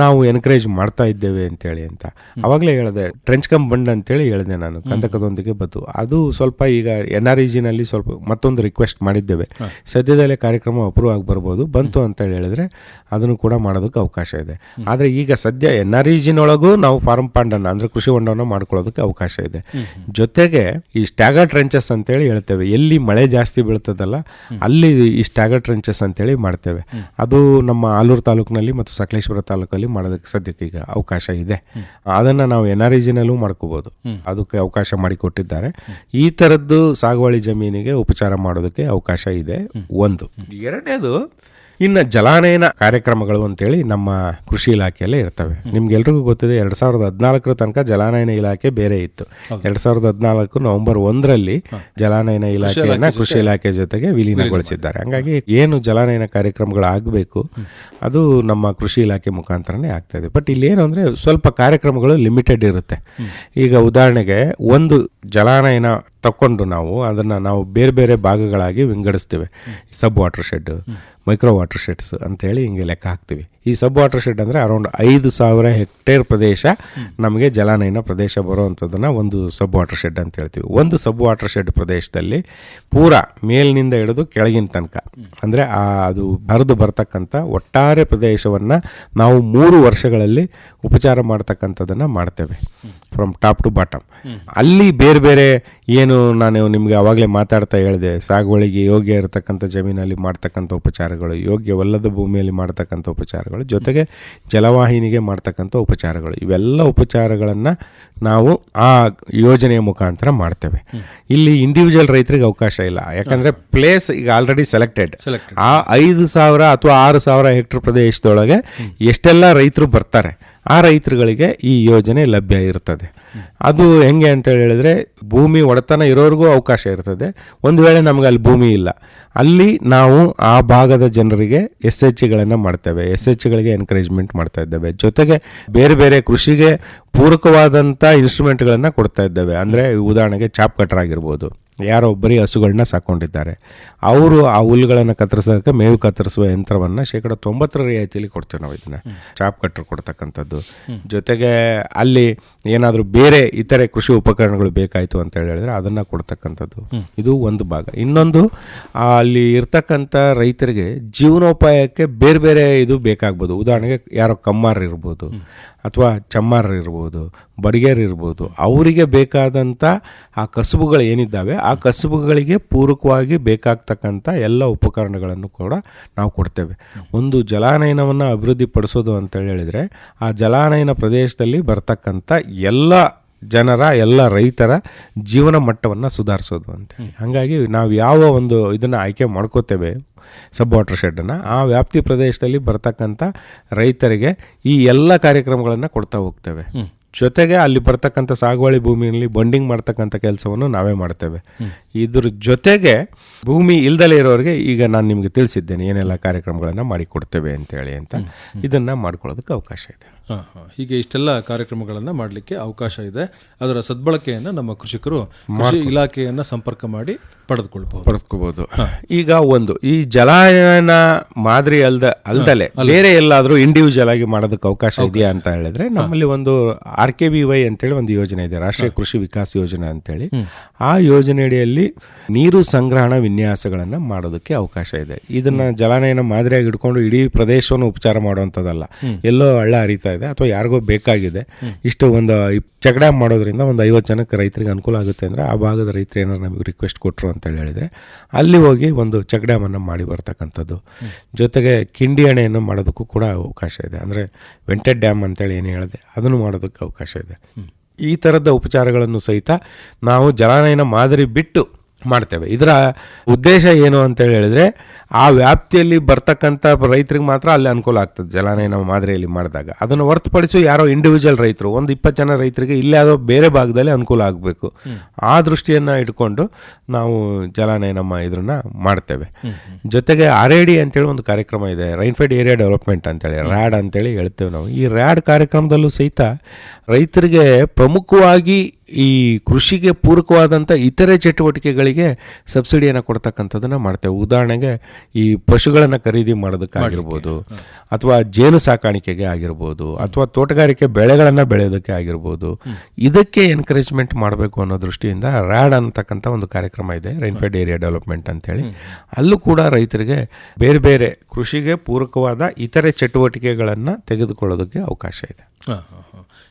ನಾವು ಎನ್ಕರೇಜ್ ಮಾಡ್ತಾ ಇದ್ದೇವೆ ಅಂತೇಳಿ ಅಂತ. ಅವಾಗಲೇ ಹೇಳಿದೆ, ಟ್ರೆಂಚ್ ಕಮ್ ಬಂಡ್ ಅಂತೇಳಿ ಹೇಳಿದೆ ನಾನು, ಕಂದಕದೊಂದಿಗೆ ಬದ್ದು. ಅದು ಸ್ವಲ್ಪ ಈಗ NREGನಲ್ಲಿ ಸ್ವಲ್ಪ ಮತ್ತೊಂದು ರಿಕ್ವೆಸ್ಟ್ ಮಾಡಿದ್ದೇವೆ. ಸದ್ಯದಲ್ಲೇ ಕಾರ್ಯಕ್ರಮ ಅಪ್ರೂವ್ ಆಗಿ ಬರ್ಬೋದು, ಬಂತು ಅಂತೇಳಿ ಹೇಳಿದ್ರೆ ಅದನ್ನು ಕೂಡ ಮಾಡೋದಕ್ಕೆ ಅವಕಾಶ ಇದೆ. ಆದರೆ ಈಗ ಸದ್ಯ NREGನೊಳಗೂ ನಾವು ಫಾರ್ಮ್ ಪಾಂಡನ್ನು ಅಂದರೆ ಕೃಷಿ ಹೊಂಡವನ್ನು ಮಾಡ್ಕೊಳ್ಳೋದಕ್ಕೆ ಅವಕಾಶ ಇದೆ. ಜೊತೆಗೆ ಈ ಸ್ಟ್ಯಾಗರ್ ಟ್ರೆಂಚಸ್ ಅಂತೇಳಿ ಹೇಳ್ತೇವೆ, ಎಲ್ಲಿ ಮಳೆ ಜಾಸ್ತಿ ಬೀಳ್ತದಲ್ಲ ಅಲ್ಲಿ ಈ ಸ್ಟ್ಯಾಗರ್ ಟ್ರೆಂಚಸ್ ಅಂತೇಳಿ ಮಾಡ್ತೇವೆ. ಅದು ನಮ್ಮ ಆಲೂರು ತಾಲೂಕಿನಲ್ಲಿ ಮತ್ತು ಸಕಲೇಶ್ವರ ತಾಲೂಕಲ್ಲಿ ಮಾಡೋದಕ್ಕೆ ಸದ್ಯಕ್ಕೆ ಈಗ ಅವಕಾಶ ಇದೆ. ಅದನ್ನು ನಾವು NREGನಲ್ಲೂ ಮಾಡ್ಕೋಬಹುದು, ಅದಕ್ಕೆ ಅವಕಾಶ ಮಾಡಿಕೊಟ್ಟಿದ್ದಾರೆ. ಈ ಥರದ್ದು ಸಾಗುವಳಿ ಜಮೀನಿಗೆ ಉಪಚಾರ ಮಾಡೋದಕ್ಕೆ ಅವಕಾಶ ಇದೆ. ಒಂದು. ಎರಡನೇದು, ಇನ್ನು ಜಲಾನಯನ ಕಾರ್ಯಕ್ರಮಗಳು ಅಂತೇಳಿ ನಮ್ಮ ಕೃಷಿ ಇಲಾಖೆಯಲ್ಲೇ ಇರ್ತವೆ. ನಿಮ್ಗೆಲ್ರಿಗೂ ಗೊತ್ತಿದೆ 2014 ತನಕ ಜಲಾನಯನ ಇಲಾಖೆ ಬೇರೆ ಇತ್ತು. 2014 ನವೆಂಬರ್ 1ರಲ್ಲಿ ಜಲಾನಯನ ಇಲಾಖೆಯನ್ನ ಕೃಷಿ ಇಲಾಖೆ ಜೊತೆಗೆ ವಿಲೀನಗೊಳಿಸಿದ್ದಾರೆ. ಹಂಗಾಗಿ ಏನು ಜಲಾನಯನ ಕಾರ್ಯಕ್ರಮಗಳು ಆಗಬೇಕು ಅದು ನಮ್ಮ ಕೃಷಿ ಇಲಾಖೆ ಮುಖಾಂತರನೇ ಆಗ್ತಾ ಇದೆ. ಬಟ್ ಇಲ್ಲಿ ಏನು ಅಂದರೆ ಸ್ವಲ್ಪ ಕಾರ್ಯಕ್ರಮಗಳು ಲಿಮಿಟೆಡ್ ಇರುತ್ತೆ. ಈಗ ಉದಾಹರಣೆಗೆ ಒಂದು ಜಲಾನಯನ ತಕೊಂಡು ನಾವು ಬೇರೆ ಬೇರೆ ಭಾಗಗಳಾಗಿ ವಿಂಗಡಿಸ್ತೀವಿ. Sub watershed, micro watersheds ಅಂತೇಳಿ ಹಿಂಗೆ ಲೆಕ್ಕ ಹಾಕ್ತೀವಿ. ಈ ಸಬ್ ವಾಟರ್ ಶೆಡ್ ಅಂದರೆ ಅರೌಂಡ್ 5,000 ಹೆಕ್ಟೇರ್ ಪ್ರದೇಶ ನಮಗೆ ಜಲಾನಯನ ಪ್ರದೇಶ ಬರುವಂಥದ್ದನ್ನು ಒಂದು ಸಬ್ ವಾಟರ್ ಶೆಡ್ ಅಂತ ಹೇಳ್ತೀವಿ. ಒಂದು ಸಬ್ ವಾಟರ್ ಶೆಡ್ ಪ್ರದೇಶದಲ್ಲಿ ಪೂರಾ ಮೇಲಿನಿಂದ ಹಿಡಿದು ಕೆಳಗಿನ ತನಕ ಅಂದರೆ ಅದು ಹರಿದು ಬರ್ತಕ್ಕಂಥ ಒಟ್ಟಾರೆ ಪ್ರದೇಶವನ್ನು ನಾವು 3 ವರ್ಷಗಳಲ್ಲಿ ಉಪಚಾರ ಮಾಡ್ತಕ್ಕಂಥದ್ದನ್ನು ಮಾಡ್ತೇವೆ, ಫ್ರಮ್ ಟಾಪ್ ಟು ಬಾಟಮ್. ಅಲ್ಲಿ ಬೇರೆ ಬೇರೆ ಏನು ನಾನು ನಿಮಗೆ ಆವಾಗಲೇ ಮಾತಾಡ್ತಾ ಹೇಳಿದೆ, ಸಾಗುವಳಿಗೆ ಯೋಗ್ಯ ಇರತಕ್ಕಂಥ ಜಮೀನಲ್ಲಿ ಮಾಡ್ತಕ್ಕಂಥ ಉಪಚಾರಗಳು, ಯೋಗ್ಯವಲ್ಲದ ಭೂಮಿಯಲ್ಲಿ ಮಾಡ್ತಕ್ಕಂಥ ಉಪಚಾರಗಳು, ಜೊತೆಗೆ ಜಲವಾಹಿನಿಗೆ ಮಾಡ್ತಕ್ಕಂಥ ಉಪಚಾರಗಳು, ಇವೆಲ್ಲ ಉಪಚಾರಗಳನ್ನು ನಾವು ಆ ಯೋಜನೆಯ ಮುಖಾಂತರ ಮಾಡ್ತೇವೆ. ಇಲ್ಲಿ ಇಂಡಿವಿಜುವಲ್ ರೈತರಿಗೆ ಅವಕಾಶ ಇಲ್ಲ, ಯಾಕಂದರೆ ಪ್ಲೇಸ್ ಈಗ ಆಲ್ರೆಡಿ ಸೆಲೆಕ್ಟೆಡ್. ಆ 5,000 ಅಥವಾ 6,000 ಹೆಕ್ಟೇರ್ ಪ್ರದೇಶದೊಳಗೆ ಎಷ್ಟೆಲ್ಲ ರೈತರು ಬರ್ತಾರೆ ಆ ರೈತರುಗಳಿಗೆ ಈ ಯೋಜನೆ ಲಭ್ಯ ಇರ್ತದೆ. ಅದು ಹೆಂಗೆ ಅಂತ ಹೇಳಿದ್ರೆ ಭೂಮಿ ಒಡೆತನ ಇರೋರಿಗೂ ಅವಕಾಶ ಇರ್ತದೆ. ಒಂದು ವೇಳೆ ನಮಗೆ ಅಲ್ಲಿ ಭೂಮಿ ಇಲ್ಲ, ಅಲ್ಲಿ ನಾವು ಆ ಭಾಗದ ಜನರಿಗೆ SHಗಳನ್ನು ಮಾಡ್ತೇವೆ, SHಗಳಿಗೆ ಎನ್ಕರೇಜ್ಮೆಂಟ್ ಮಾಡ್ತಾ ಇದ್ದೇವೆ. ಜೊತೆಗೆ ಬೇರೆ ಬೇರೆ ಕೃಷಿಗೆ ಪೂರಕವಾದಂಥ ಇನ್ಸ್ಟ್ರೂಮೆಂಟ್ಗಳನ್ನು ಕೊಡ್ತಾ ಇದ್ದೇವೆ. ಅಂದರೆ ಉದಾಹರಣೆಗೆ ಚಾಪ್ ಕಟರ್ ಆಗಿರ್ಬೋದು, ಯಾರೋ ಬರೀ ಹಸುಗಳನ್ನ ಸಾಕೊಂಡಿದ್ದಾರೆ ಅವರು ಆ ಹುಲ್ಲುಗಳನ್ನು ಕತ್ತರಿಸೋಕೆ ಮೇವು ಕತ್ತರಿಸುವ ಯಂತ್ರವನ್ನು 90% ರಿಯಾಯಿತಿಯಲ್ಲಿ ಕೊಡ್ತೇವೆ ನಾವು. ಇದನ್ನ ಚಾಪ್ ಕಟ್ಟರ್ ಕೊಡ್ತಕ್ಕಂಥದ್ದು. ಜೊತೆಗೆ ಅಲ್ಲಿ ಏನಾದರೂ ಬೇರೆ ಇತರೆ ಕೃಷಿ ಉಪಕರಣಗಳು ಬೇಕಾಯಿತು ಅಂತ ಹೇಳಿದ್ರೆ ಅದನ್ನು ಕೊಡ್ತಕ್ಕಂಥದ್ದು, ಇದು ಒಂದು ಭಾಗ. ಇನ್ನೊಂದು ಅಲ್ಲಿ ಇರ್ತಕ್ಕಂಥ ರೈತರಿಗೆ ಜೀವನೋಪಾಯಕ್ಕೆ ಬೇರೆ ಬೇರೆ ಇದು ಬೇಕಾಗ್ಬೋದು. ಉದಾಹರಣೆಗೆ ಯಾರೋ ಕಮ್ಮಾರ್ ಇರ್ಬೋದು ಅಥವಾ ಚಮ್ಮಾರ್ ಇರ್ಬೋದು, ಬಡಿಗೇರ್ ಇರ್ಬೋದು, ಅವರಿಗೆ ಬೇಕಾದಂಥ ಆ ಕಸುಬುಗಳು ಏನಿದ್ದಾವೆ ಆ ಕಸುಬುಗಳಿಗೆ ಪೂರಕವಾಗಿ ಬೇಕಾಗ್ತಕ್ಕಂಥ ಎಲ್ಲ ಉಪಕರಣಗಳನ್ನು ಕೂಡ ನಾವು ಕೊಡ್ತೇವೆ. ಒಂದು ಜಲಾನಯನವನ್ನು ಅಭಿವೃದ್ಧಿಪಡಿಸೋದು ಅಂತ ಹೇಳಿದರೆ ಆ ಜಲಾನಯನ ಪ್ರದೇಶದಲ್ಲಿ ಬರ್ತಕ್ಕಂಥ ಎಲ್ಲ ರೈತರ ಜೀವನ ಮಟ್ಟವನ್ನು ಸುಧಾರಿಸೋದು ಅಂತೇಳಿ. ಹಾಗಾಗಿ ನಾವು ಯಾವ ಒಂದು ಇದನ್ನು ಆಯ್ಕೆ ಮಾಡ್ಕೋತೇವೆ ಸಬ್ ವಾಟರ್ ಶೆಡ್ಡನ್ನು, ಆ ವ್ಯಾಪ್ತಿ ಪ್ರದೇಶದಲ್ಲಿ ಬರ್ತಕ್ಕಂಥ ರೈತರಿಗೆ ಈ ಎಲ್ಲ ಕಾರ್ಯಕ್ರಮಗಳನ್ನು ಕೊಡ್ತಾ ಹೋಗ್ತೇವೆ. ಜೊತೆಗೆ ಅಲ್ಲಿ ಬರ್ತಕ್ಕಂಥ ಸಾಗುವಳಿ ಭೂಮಿಯಲ್ಲಿ ಬಂಡಿಂಗ್ ಮಾಡ್ತಕ್ಕಂಥ ಕೆಲಸವನ್ನು ನಾವೇ ಮಾಡ್ತೇವೆ. ಇದ್ರ ಜೊತೆಗೆ ಭೂಮಿ ಇಲ್ದಲೇ ಇರೋರಿಗೆ ಈಗ ನಾನು ನಿಮಗೆ ತಿಳಿಸಿದ್ದೇನೆ ಏನೆಲ್ಲ ಕಾರ್ಯಕ್ರಮಗಳನ್ನು ಮಾಡಿಕೊಡ್ತೇವೆ ಅಂತೇಳಿ ಅಂತ. ಇದನ್ನು ಮಾಡ್ಕೊಳ್ಳೋದಕ್ಕೆ ಅವಕಾಶ ಇದೆ. ಹೀಗೆ ಇಷ್ಟೆಲ್ಲ ಕಾರ್ಯಕ್ರಮಗಳನ್ನು ಮಾಡಲಿಕ್ಕೆ ಅವಕಾಶ ಇದೆ. ಅದರ ಸದ್ಬಳಕೆಯನ್ನು ನಮ್ಮ ಕೃಷಿಕರು ಕೃಷಿ ಇಲಾಖೆಯನ್ನು ಸಂಪರ್ಕ ಮಾಡಿ ಪಡೆದುಕೊಳ್ಬಹುದು. ಈಗ ಈ ಜಲಾನಯನ ಮಾದರಿ ಅಲ್ದಲೆ ಬೇರೆ ಎಲ್ಲಾದರೂ ಇಂಡಿವಿಜುವಲ್ ಆಗಿ ಮಾಡೋದಕ್ಕೆ ಅವಕಾಶ ಇದೆಯಾ ಅಂತ ಹೇಳಿದ್ರೆ ನಮ್ಮಲ್ಲಿ ಒಂದು RKBY ಅಂತೇಳಿ ಒಂದು ಯೋಜನೆ ಇದೆ, ರಾಷ್ಟ್ರೀಯ ಕೃಷಿ ವಿಕಾಸ ಯೋಜನೆ ಅಂತೇಳಿ. ಆ ಯೋಜನೆಯಡಿಯಲ್ಲಿ ನೀರು ಸಂಗ್ರಹಣಾ ವಿನ್ಯಾಸಗಳನ್ನು ಮಾಡೋದಕ್ಕೆ ಅವಕಾಶ ಇದೆ. ಇದನ್ನ ಜಲಾನಯನ ಮಾದರಿಯಾಗಿ ಇಟ್ಕೊಂಡು ಇಡೀ ಪ್ರದೇಶವನ್ನು ಉಪಚಾರ ಮಾಡುವಂಥದ್ದಲ್ಲ, ಎಲ್ಲೋ ಹಳ್ಳ ಹರಿತಾ ಇದೆ ಅಥವಾ ಯಾರಿಗೋ ಬೇಕಾಗಿದೆ, ಇಷ್ಟು ಒಂದು ಚೆಕ್ ಡ್ಯಾಮ್ ಮಾಡೋದ್ರಿಂದ ಒಂದು 50 ಜನಕ್ಕೆ ರೈತರಿಗೆ ಅನುಕೂಲ ಆಗುತ್ತೆ ಅಂದರೆ ಆ ಭಾಗದ ರೈತರು ಏನಾರು ನಮಗೆ ರಿಕ್ವೆಸ್ಟ್ ಕೊಟ್ಟರು ಅಂತೇಳಿ ಹೇಳಿದರೆ ಅಲ್ಲಿ ಹೋಗಿ ಒಂದು ಚೆಕ್ ಡ್ಯಾಮನ್ನು ಮಾಡಿ ಬರ್ತಕ್ಕಂಥದ್ದು. ಜೊತೆಗೆ ಕಿಂಡಿ ಅಣೆಯನ್ನು ಮಾಡೋದಕ್ಕೂ ಕೂಡ ಅವಕಾಶ ಇದೆ. ಅಂದರೆ ವೆಂಟೆಡ್ ಡ್ಯಾಮ್ ಅಂತೇಳಿ ಏನು ಹೇಳಿದೆ ಅದನ್ನು ಮಾಡೋದಕ್ಕೆ ಅವಕಾಶ ಇದೆ. ಈ ಥರದ ಉಪಚಾರಗಳನ್ನು ಸಹಿತ ನಾವು ಜಲಾನಯನ ಮಾದರಿ ಬಿಟ್ಟು ಮಾಡ್ತೇವೆ. ಇದರ ಉದ್ದೇಶ ಏನು ಅಂತೇಳಿ ಹೇಳಿದ್ರೆ ಆ ವ್ಯಾಪ್ತಿಯಲ್ಲಿ ಬರ್ತಕ್ಕಂಥ ರೈತರಿಗೆ ಮಾತ್ರ ಅಲ್ಲಿ ಅನುಕೂಲ ಆಗ್ತದೆ ಜಲಾನಯನ ಮಾದರಿಯಲ್ಲಿ ಮಾಡಿದಾಗ. ಅದನ್ನು ಹೊರತುಪಡಿಸಿ ಯಾರೋ ಇಂಡಿವಿಜುವಲ್ ರೈತರು ಒಂದು 20 ಜನ ರೈತರಿಗೆ ಇಲ್ಲೇ ಯಾವುದೋ ಬೇರೆ ಭಾಗದಲ್ಲಿ ಅನುಕೂಲ ಆಗಬೇಕು, ಆ ದೃಷ್ಟಿಯನ್ನು ಇಟ್ಕೊಂಡು ನಾವು ಜಲಾನಯನ ಇದನ್ನ ಮಾಡ್ತೇವೆ. ಜೊತೆಗೆ RAD ಅಂತೇಳಿ ಒಂದು ಕಾರ್ಯಕ್ರಮ ಇದೆ, ರೈನ್ಫೆಡ್ ಏರಿಯಾ ಡೆವಲಪ್ಮೆಂಟ್ ಅಂತೇಳಿ, RAD ಅಂತೇಳಿ ಹೇಳ್ತೇವೆ ನಾವು. ಈ RAD ಕಾರ್ಯಕ್ರಮದಲ್ಲೂ ಸಹಿತ ರೈತರಿಗೆ ಪ್ರಮುಖವಾಗಿ ಈ ಕೃಷಿಗೆ ಪೂರಕವಾದಂಥ ಇತರೆ ಚಟುವಟಿಕೆಗಳಿಗೆ ಸಬ್ಸಿಡಿಯನ್ನು ಕೊಡ್ತಕ್ಕಂಥದ್ದನ್ನು ಮಾಡ್ತೇವೆ. ಉದಾಹರಣೆಗೆ ಈ ಪಶುಗಳನ್ನು ಖರೀದಿ ಮಾಡೋದಕ್ಕಾಗಿರ್ಬೋದು, ಅಥವಾ ಜೇನು ಸಾಕಾಣಿಕೆಗೆ ಆಗಿರ್ಬೋದು, ಅಥವಾ ತೋಟಗಾರಿಕೆ ಬೆಳೆಗಳನ್ನು ಬೆಳೆಯೋದಕ್ಕೆ ಆಗಿರ್ಬೋದು, ಇದಕ್ಕೆ ಎನ್ಕರೇಜ್ಮೆಂಟ್ ಮಾಡಬೇಕು ಅನ್ನೋ ದೃಷ್ಟಿಯಿಂದ RAD ಅಂತಕ್ಕಂಥ ಒಂದು ಕಾರ್ಯಕ್ರಮ ಇದೆ, ರೈನ್ಫೆಡ್ ಏರಿಯಾ ಡೆವಲಪ್ಮೆಂಟ್ ಅಂತೇಳಿ. ಅಲ್ಲೂ ಕೂಡ ರೈತರಿಗೆ ಬೇರೆ ಬೇರೆ ಕೃಷಿಗೆ ಪೂರಕವಾದ ಇತರೆ ಚಟುವಟಿಕೆಗಳನ್ನು ತೆಗೆದುಕೊಳ್ಳೋದಕ್ಕೆ ಅವಕಾಶ ಇದೆ.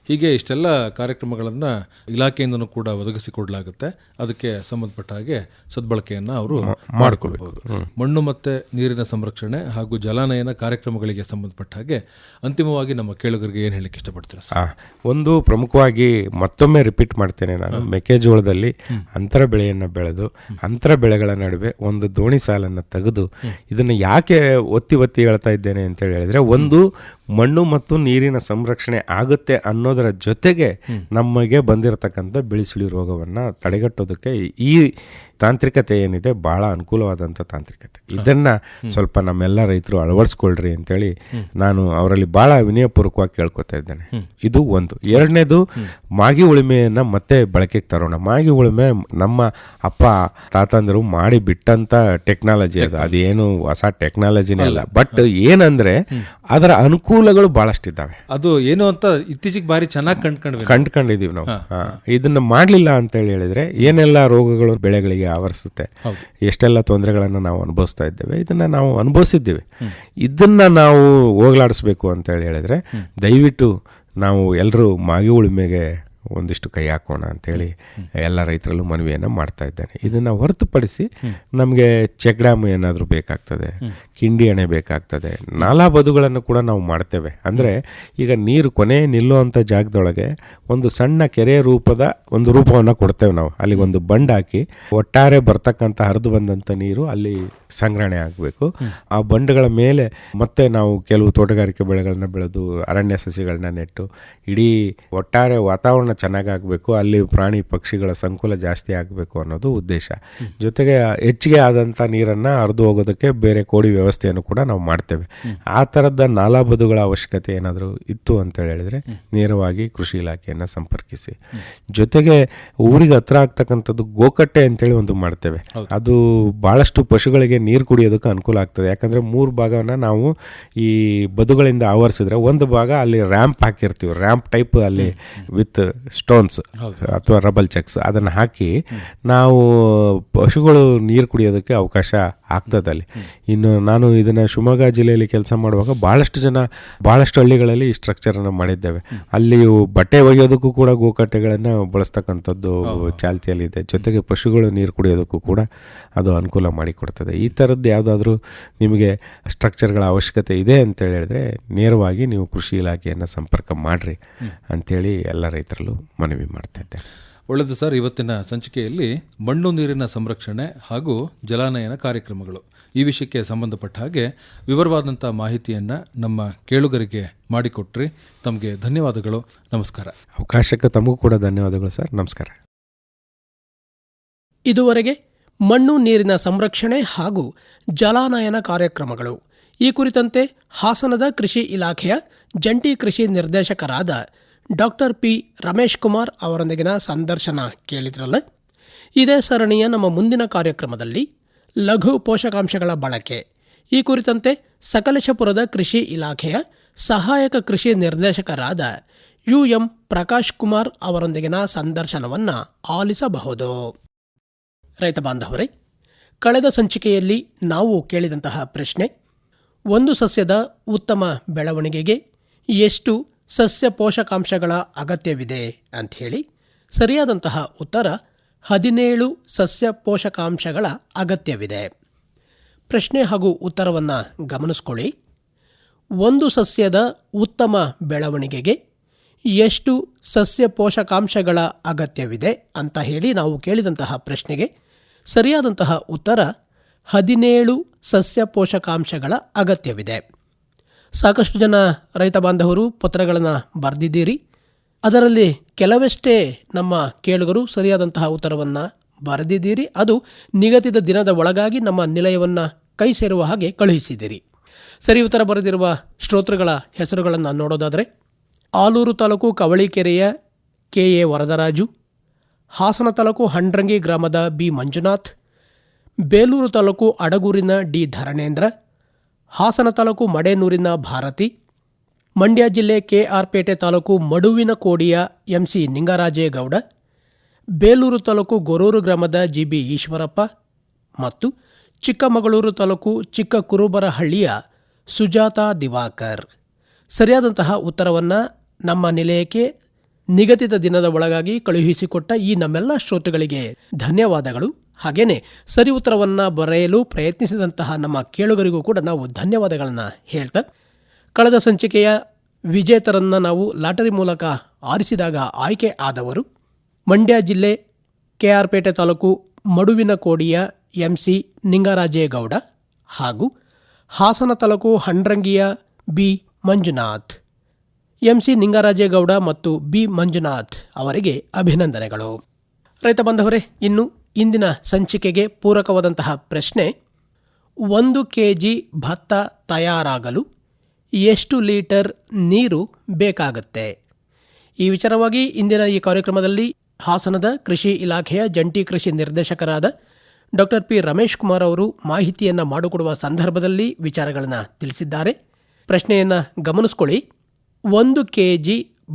ಹೀಗೆ ಇಷ್ಟೆಲ್ಲ ಕಾರ್ಯಕ್ರಮಗಳನ್ನು ಇಲಾಖೆಯಿಂದನೂ ಕೂಡ ಒದಗಿಸಿಕೊಡಲಾಗುತ್ತೆ. ಅದಕ್ಕೆ ಸಂಬಂಧಪಟ್ಟ ಹಾಗೆ ಸದ್ಬಳಕೆಯನ್ನು ಅವರು ಮಾಡಿಕೊಳ್ಬಹುದು. ಮಣ್ಣು ಮತ್ತು ನೀರಿನ ಸಂರಕ್ಷಣೆ ಹಾಗೂ ಜಲಾನಯನ ಕಾರ್ಯಕ್ರಮಗಳಿಗೆ ಸಂಬಂಧಪಟ್ಟ ಹಾಗೆ ಅಂತಿಮವಾಗಿ ನಮ್ಮ ಕೇಳುಗರಿಗೆ ಏನು ಹೇಳಲಿಕ್ಕೆ ಇಷ್ಟಪಡ್ತೀರಾ ಸರ್? ಒಂದು ಪ್ರಮುಖವಾಗಿ ಮತ್ತೊಮ್ಮೆ ರಿಪೀಟ್ ಮಾಡ್ತೇನೆ ನಾನು, ಮೆಕ್ಕೆಜೋಳದಲ್ಲಿ ಅಂತರ ಬೆಳೆಯನ್ನು ಬೆಳೆದು ಅಂತರ ಬೆಳೆಗಳ ನಡುವೆ ಒಂದು ದೋಣಿ ಸಾಲನ್ನು ತೆಗೆದು ಇದನ್ನು ಯಾಕೆ ಒತ್ತಿ ಹೇಳ್ತಾ ಇದ್ದೇನೆ ಅಂತ ಹೇಳಿದ್ರೆ, ಒಂದು ಮಣ್ಣು ಮತ್ತು ನೀರಿನ ಸಂರಕ್ಷಣೆ ಆಗುತ್ತೆ ಅನ್ನೋದರ ಜೊತೆಗೆ ನಮಗೆ ಬಂದಿರತಕ್ಕಂಥ ಬಿಳಿಸುಳಿ ರೋಗವನ್ನು ತಡೆಗಟ್ಟೋದಕ್ಕೆ ಈ ತಾಂತ್ರಿಕತೆ ಏನಿದೆ ಬಹಳ ಅನುಕೂಲವಾದಂಥ ತಾಂತ್ರಿಕತೆ. ಇದನ್ನು ಸ್ವಲ್ಪ ನಮ್ಮೆಲ್ಲ ರೈತರು ಅಳವಡಿಸ್ಕೊಳ್ರಿ ಅಂತೇಳಿ ನಾನು ಅವರಲ್ಲಿ ಬಹಳ ವಿನಯಪೂರ್ವಕವಾಗಿ ಕೇಳ್ಕೊತಾ ಇದ್ದೇನೆ. ಇದು ಒಂದು. ಎರಡನೇದು, ಮಾಗಿ ಉಳುಮೆಯನ್ನು ಮತ್ತೆ ಬಳಕೆಗೆ ತರೋಣ. ಮಾಗಿ ಉಳುಮೆ ನಮ್ಮ ಅಪ್ಪ ತಾತಂದರು ಮಾಡಿ ಬಿಟ್ಟಂಥ ಟೆಕ್ನಾಲಜಿ ಅದು. ಅದೇನು ಹೊಸ ಟೆಕ್ನಾಲಜಿನೇ ಅಲ್ಲ. ಬಟ್ ಏನಂದ್ರೆ ಅದರ ಅನುಕೂಲಗಳು ಬಹಳಷ್ಟಿದ್ದಾವೆ. ಅದು ಏನು ಅಂತ ಇತ್ತೀಚೆಗೆ ಬಾರಿ ಚೆನ್ನಾಗಿ ಕಂಡ್ಕೊಂಡಿದೀವಿ ನಾವು. ಇದನ್ನ ಮಾಡಲಿಲ್ಲ ಅಂತ ಹೇಳಿದ್ರೆ ಏನೆಲ್ಲ ರೋಗಗಳು ಬೆಳೆಗಳಿಗೆ ಆವರಿಸುತ್ತೆ, ಎಷ್ಟೆಲ್ಲ ತೊಂದರೆಗಳನ್ನು ನಾವು ಅನುಭವಿಸ್ತಾ ಇದ್ದೇವೆ, ಇದನ್ನ ನಾವು ಅನುಭವಿಸಿದ್ದೇವೆ. ಇದನ್ನ ನಾವು ಹೋಗ್ಲಾಡಿಸ್ಬೇಕು ಅಂತ ಹೇಳಿದ್ರೆ ದಯವಿಟ್ಟು ನಾವು ಎಲ್ಲರೂ ಮಾಗಿ ಉಳುಮೆಗೆ ಒಂದಿಷ್ಟು ಕೈ ಹಾಕೋಣ ಅಂತೇಳಿ ಎಲ್ಲ ರೈತರಲ್ಲೂ ಮನವಿಯನ್ನು ಮಾಡ್ತಾ ಇದ್ದೇನೆ. ಇದನ್ನು ಹೊರತುಪಡಿಸಿ ನಮಗೆ ಚೆಕ್ ಡ್ಯಾಮ್ ಏನಾದರೂ ಬೇಕಾಗ್ತದೆ, ಕಿಂಡಿ ಅಣೆ ಬೇಕಾಗ್ತದೆ, ನಾಲಾ ಬದುಗಳನ್ನು ಕೂಡ ನಾವು ಮಾಡ್ತೇವೆ. ಅಂದರೆ ಈಗ ನೀರು ಕೊನೆ ನಿಲ್ಲುವಂಥ ಜಾಗದೊಳಗೆ ಒಂದು ಸಣ್ಣ ಕೆರೆ ರೂಪದ ಒಂದು ರೂಪವನ್ನು ಕೊಡ್ತೇವೆ ನಾವು. ಅಲ್ಲಿಗೆ ಒಂದು ಬಂಡ್ ಹಾಕಿ ಒಟ್ಟಾರೆ ಬರ್ತಕ್ಕಂಥ ಹರಿದು ಬಂದಂಥ ನೀರು ಅಲ್ಲಿ ಸಂಗ್ರಹಣೆ ಆಗಬೇಕು. ಆ ಬಂಡ್ಗಳ ಮೇಲೆ ಮತ್ತೆ ನಾವು ಕೆಲವು ತೋಟಗಾರಿಕೆ ಬೆಳೆಗಳನ್ನ ಬೆಳೆದು ಅರಣ್ಯ ಸಸಿಗಳನ್ನ ನೆಟ್ಟು ಇಡೀ ಒಟ್ಟಾರೆ ವಾತಾವರಣ ಚೆನ್ನಾಗಾಗಬೇಕು, ಅಲ್ಲಿ ಪ್ರಾಣಿ ಪಕ್ಷಿಗಳ ಸಂಕುಲ ಜಾಸ್ತಿ ಆಗಬೇಕು ಅನ್ನೋದು ಉದ್ದೇಶ. ಜೊತೆಗೆ ಹೆಚ್ಚಿಗೆ ಆದಂಥ ನೀರನ್ನು ಹರಿದು ಹೋಗೋದಕ್ಕೆ ಬೇರೆ ಕೋಡಿ ವ್ಯವಸ್ಥೆಯನ್ನು ಕೂಡ ನಾವು ಮಾಡ್ತೇವೆ. ಆ ಥರದ ನಾಲಾ ಬದುಗಳ ಅವಶ್ಯಕತೆ ಏನಾದರೂ ಇತ್ತು ಅಂತ ಹೇಳಿದ್ರೆ ನೇರವಾಗಿ ಕೃಷಿ ಇಲಾಖೆಯನ್ನು ಸಂಪರ್ಕಿಸಿ. ಜೊತೆಗೆ ಊರಿಗೆ ಹತ್ರ ಆಗ್ತಕ್ಕಂಥದ್ದು ಗೋಕಟ್ಟೆ ಅಂತೇಳಿ ಒಂದು ಮಾಡ್ತೇವೆ. ಅದು ಭಾಳಷ್ಟು ಪಶುಗಳಿಗೆ ನೀರು ಕುಡಿಯೋದಕ್ಕೆ ಅನುಕೂಲ ಆಗ್ತದೆ. ಯಾಕಂದರೆ 3 ಭಾಗವನ್ನು ನಾವು ಈ ಬದುಗಳಿಂದ ಆವರಿಸಿದ್ರೆ ಒಂದು ಭಾಗ ಅಲ್ಲಿ ರ್ಯಾಂಪ್ ಹಾಕಿರ್ತೀವಿ, ರ್ಯಾಂಪ್ ಟೈಪ್ ಅಲ್ಲಿ ವಿತ್ ಸ್ಟೋನ್ಸ್ ಅಥವಾ ರಬಲ್ ಚೆಕ್ಸ್ ಅದನ್ನು ಹಾಕಿ ನಾವು ಪಶುಗಳು ನೀರು ಕುಡಿಯೋದಕ್ಕೆ ಅವಕಾಶ ಆಗ್ತದೆ ಅಲ್ಲಿ. ಇನ್ನು ನಾನು ಇದನ್ನು ಶಿವಮೊಗ್ಗ ಜಿಲ್ಲೆಯಲ್ಲಿ ಕೆಲಸ ಮಾಡುವಾಗ ಭಾಳಷ್ಟು ಹಳ್ಳಿಗಳಲ್ಲಿ ಈ ಸ್ಟ್ರಕ್ಚರನ್ನು ಮಾಡಿದ್ದೇವೆ. ಅಲ್ಲಿ ಬಟ್ಟೆ ಒಗೆಯೋದಕ್ಕೂ ಕೂಡ ಗೋಕಟ್ಟೆಗಳನ್ನು ಬಳಸ್ತಕ್ಕಂಥದ್ದು ಚಾಲ್ತಿಯಲ್ಲಿದೆ. ಜೊತೆಗೆ ಪಶುಗಳು ನೀರು ಕುಡಿಯೋದಕ್ಕೂ ಕೂಡ ಅದು ಅನುಕೂಲ ಮಾಡಿಕೊಡ್ತದೆ. ಈ ಥರದ್ದು ಯಾವುದಾದ್ರೂ ನಿಮಗೆ ಸ್ಟ್ರಕ್ಚರ್ಗಳ ಅವಶ್ಯಕತೆ ಇದೆ ಅಂತ ಹೇಳಿದ್ರೆ ನೇರವಾಗಿ ನೀವು ಕೃಷಿ ಇಲಾಖೆಯನ್ನು ಸಂಪರ್ಕ ಮಾಡಿರಿ ಅಂಥೇಳಿ ಎಲ್ಲ ರೈತರಲ್ಲೂ ಮನವಿ ಮಾಡ್ತಾ ಇದ್ದೇನೆ. ಒಳ್ಳೆಯದು ಸರ್. ಇವತ್ತಿನ ಸಂಚಿಕೆಯಲ್ಲಿ ಮಣ್ಣು ನೀರಿನ ಸಂರಕ್ಷಣೆ ಹಾಗೂ ಜಲಾನಯನ ಕಾರ್ಯಕ್ರಮಗಳು ಈ ವಿಷಯಕ್ಕೆ ಸಂಬಂಧಪಟ್ಟ ಹಾಗೆ ವಿವರವಾದಂಥ ಮಾಹಿತಿಯನ್ನು ನಮ್ಮ ಕೇಳುಗರಿಗೆ ಮಾಡಿಕೊಟ್ರಿ. ತಮಗೆ ಧನ್ಯವಾದಗಳು. ನಮಸ್ಕಾರ. ಅವಕಾಶಕ್ಕೆ ತಮಗೂ ಕೂಡ ಧನ್ಯವಾದಗಳು ಸರ್. ನಮಸ್ಕಾರ. ಇದುವರೆಗೆ ಮಣ್ಣು ನೀರಿನ ಸಂರಕ್ಷಣೆ ಹಾಗೂ ಜಲಾನಯನ ಕಾರ್ಯಕ್ರಮಗಳು ಈ ಕುರಿತಂತೆ ಹಾಸನದ ಕೃಷಿ ಇಲಾಖೆಯ ಜಂಟಿ ಕೃಷಿ ನಿರ್ದೇಶಕರಾದ ಡಾಕ್ಟರ್ ಪಿ ರಮೇಶ್ ಕುಮಾರ್ ಅವರೊಂದಿಗಿನ ಸಂದರ್ಶನ ಕೇಳಿದ್ರಲ್ಲ. ಇದೇ ಸರಣಿಯ ನಮ್ಮ ಮುಂದಿನ ಕಾರ್ಯಕ್ರಮದಲ್ಲಿ ಲಘು ಪೋಷಕಾಂಶಗಳ ಬಳಕೆ ಈ ಕುರಿತಂತೆ ಸಕಲೇಶಪುರದ ಕೃಷಿ ಇಲಾಖೆಯ ಸಹಾಯಕ ಕೃಷಿ ನಿರ್ದೇಶಕರಾದ UM ಪ್ರಕಾಶ್ ಕುಮಾರ್ ಅವರೊಂದಿಗಿನ ಸಂದರ್ಶನವನ್ನು ಆಲಿಸಬಹುದು. ರೈತ ಬಾಂಧವರೇ, ಕಳೆದ ಸಂಚಿಕೆಯಲ್ಲಿ ನಾವು ಕೇಳಿದಂತಹ ಪ್ರಶ್ನೆ, ಒಂದು ಸಸ್ಯದ ಉತ್ತಮ ಬೆಳವಣಿಗೆಗೆ ಎಷ್ಟು ಸಸ್ಯ ಪೋಷಕಾಂಶಗಳ ಅಗತ್ಯವಿದೆ ಅಂಥೇಳಿ. ಸರಿಯಾದಂತಹ ಉತ್ತರ 17 ಸಸ್ಯ ಪೋಷಕಾಂಶಗಳ ಅಗತ್ಯವಿದೆ. ಪ್ರಶ್ನೆ ಹಾಗೂ ಉತ್ತರವನ್ನು ಗಮನಿಸ್ಕೊಳ್ಳಿ. ಒಂದು ಸಸ್ಯದ ಉತ್ತಮ ಬೆಳವಣಿಗೆಗೆ ಎಷ್ಟು ಸಸ್ಯ ಪೋಷಕಾಂಶಗಳ ಅಗತ್ಯವಿದೆ ಅಂತ ಹೇಳಿ ನಾವು ಕೇಳಿದಂತಹ ಪ್ರಶ್ನೆಗೆ ಸರಿಯಾದಂತಹ ಉತ್ತರ 17 ಸಸ್ಯ ಪೋಷಕಾಂಶಗಳ ಅಗತ್ಯವಿದೆ. ಸಾಕಷ್ಟು ಜನ ರೈತ ಬಾಂಧವರು ಪತ್ರಗಳನ್ನು ಬರೆದಿದ್ದೀರಿ. ಅದರಲ್ಲಿ ಕೆಲವಷ್ಟೇ ನಮ್ಮ ಕೇಳುಗರು ಸರಿಯಾದಂತಹ ಉತ್ತರವನ್ನು ಬರೆದಿದ್ದೀರಿ. ಅದು ನಿಗದಿತ ದಿನದ ಒಳಗಾಗಿ ನಮ್ಮ ನಿಲಯವನ್ನು ಕೈ ಸೇರುವ ಹಾಗೆ ಕಳುಹಿಸಿದ್ದೀರಿ. ಸರಿ ಉತ್ತರ ಬರೆದಿರುವ ಶ್ರೋತೃಗಳ ಹೆಸರುಗಳನ್ನು ನೋಡೋದಾದರೆ, ಆಲೂರು ತಾಲೂಕು ಕವಳಿಕೆರೆಯ KA ವರದರಾಜು, ಹಾಸನ ತಾಲೂಕು ಹಂಡ್ರಂಗಿ ಗ್ರಾಮದ B ಮಂಜುನಾಥ್, ಬೇಲೂರು ತಾಲೂಕು ಅಡಗೂರಿನ D ಧರಣೇಂದ್ರ, ಹಾಸನ ತಾಲೂಕು ಮಡೇನೂರಿನ ಭಾರತಿ, ಮಂಡ್ಯ ಜಿಲ್ಲೆ KR ಪೇಟೆ ತಾಲೂಕು ಮಡುವಿನ ಕೋಡಿಯ MC ನಿಂಗರಾಜೇಗೌಡ, ಬೇಲೂರು ತಾಲೂಕು ಗೊರೂರು ಗ್ರಾಮದ GB ಈಶ್ವರಪ್ಪ ಮತ್ತು ಚಿಕ್ಕಮಗಳೂರು ತಾಲೂಕು ಚಿಕ್ಕ ಕುರುಬರಹಳ್ಳಿಯ ಸುಜಾತಾ ದಿವಾಕರ್. ಸರಿಯಾದಂತಹ ಉತ್ತರವನ್ನು ನಮ್ಮ ನಿಲಯಕ್ಕೆ ನಿಗದಿತ ದಿನದ ಒಳಗಾಗಿ ಕಳುಹಿಸಿಕೊಟ್ಟ ಈ ನಮ್ಮೆಲ್ಲ ಶ್ರೋತೃಗಳಿಗೆ ಧನ್ಯವಾದಗಳು. ಹಾಗೇನೆ ಸರಿ ಉತ್ತರವನ್ನು ಬರೆಯಲು ಪ್ರಯತ್ನಿಸಿದಂತಹ ನಮ್ಮ ಕೇಳುಗರಿಗೂ ಕೂಡ ನಾವು ಧನ್ಯವಾದಗಳನ್ನು ಹೇಳ್ತಾ, ಕಳೆದ ಸಂಚಿಕೆಯ ವಿಜೇತರನ್ನು ನಾವು ಲಾಟರಿ ಮೂಲಕ ಆರಿಸಿದಾಗ ಆಯ್ಕೆ ಆದವರು ಮಂಡ್ಯ ಜಿಲ್ಲೆ KR ಪೇಟೆ ತಾಲೂಕು ಮಡುವಿನ ಕೋಡಿಯ MC ನಿಂಗರಾಜೇಗೌಡ ಹಾಗೂ ಹಾಸನ ತಾಲೂಕು ಹಂಡ್ರಂಗಿಯ B ಮಂಜುನಾಥ್. MC ನಿಂಗರಾಜೇಗೌಡ ಮತ್ತು B ಮಂಜುನಾಥ್ ಅವರಿಗೆ ಅಭಿನಂದನೆಗಳು. ರೈತ ಬಾಂಧವರೇ, ಇನ್ನು ಇಂದಿನ ಸಂಚಿಕೆಗೆ ಪೂರಕವಾದಂತಹ ಪ್ರಶ್ನೆ: 1 kg ಭತ್ತ ತಯಾರಾಗಲು ಎಷ್ಟು ಲೀಟರ್ ನೀರು ಬೇಕಾಗುತ್ತೆ? ಈ ವಿಚಾರವಾಗಿ ಇಂದಿನ ಈ ಕಾರ್ಯಕ್ರಮದಲ್ಲಿ ಹಾಸನದ ಕೃಷಿ ಇಲಾಖೆಯ ಜಂಟಿ ಕೃಷಿ ನಿರ್ದೇಶಕರಾದ ಡಾಕ್ಟರ್ P ರಮೇಶ್ ಕುಮಾರ್ ಅವರು ಮಾಹಿತಿಯನ್ನು ಮಾಡಿಕೊಡುವ ಸಂದರ್ಭದಲ್ಲಿ ವಿಚಾರಗಳನ್ನು ತಿಳಿಸಿದ್ದಾರೆ. ಪ್ರಶ್ನೆಯನ್ನು ಗಮನಿಸ್ಕೊಳ್ಳಿ. 1 kg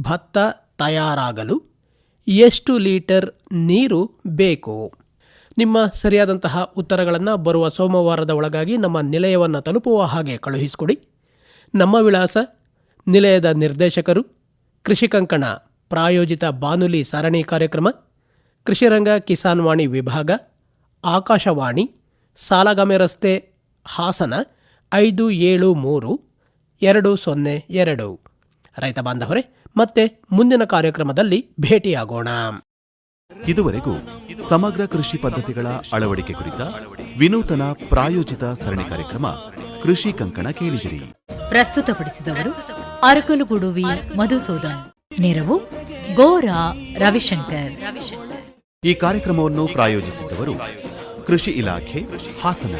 ಭತ್ತ ತಯಾರಾಗಲು ಎಷ್ಟು ಲೀಟರ್ ನೀರು ಬೇಕು? ನಿಮ್ಮ ಸರಿಯಾದಂತಹ ಉತ್ತರಗಳನ್ನು ಬರುವ ಸೋಮವಾರದ ಒಳಗಾಗಿ ನಮ್ಮ ನಿಲಯವನ್ನು ತಲುಪುವ ಹಾಗೆ ಕಳುಹಿಸಿಕೊಡಿ. ನಮ್ಮ ವಿಳಾಸ: ನಿಲಯದ ನಿರ್ದೇಶಕರು, ಕೃಷಿ ಕಂಕಣ ಪ್ರಾಯೋಜಿತ ಬಾನುಲಿ ಸರಣಿ ಕಾರ್ಯಕ್ರಮ, ಕೃಷಿರಂಗ ಕಿಸಾನ್ ವಾಣಿ ವಿಭಾಗ, ಆಕಾಶವಾಣಿ, ಸಾಲಗಾಮೆ ರಸ್ತೆ, ಹಾಸನ 573202. ರೈತ ಬಾಂಧವರೇ, ಮತ್ತೆ ಮುಂದಿನ ಕಾರ್ಯಕ್ರಮದಲ್ಲಿ ಭೇಟಿಯಾಗೋಣ. ಇದುವರೆಗೂ ಸಮಗ್ರ ಕೃಷಿ ಪದ್ಧತಿಗಳ ಅಳವಡಿಕೆ ಕುರಿತ ವಿನೂತನ ಪ್ರಾಯೋಜಿತ ಸರಣಿ ಕಾರ್ಯಕ್ರಮ ಕೃಷಿ ಕಂಕಣ ಕೇಳಿದಿರಿ. ಪ್ರಸ್ತುತಪಡಿಸಿದವರು ಅರಕಲಗೂಡು ವಿ ಮಧುಸೂದನ್. ನೆರವು ಗೋರಾ ರವಿಶಂಕರ್. ಈ ಕಾರ್ಯಕ್ರಮವನ್ನು ಪ್ರಾಯೋಜಿಸಿದ್ದವರು ಕೃಷಿ ಇಲಾಖೆ ಹಾಸನ.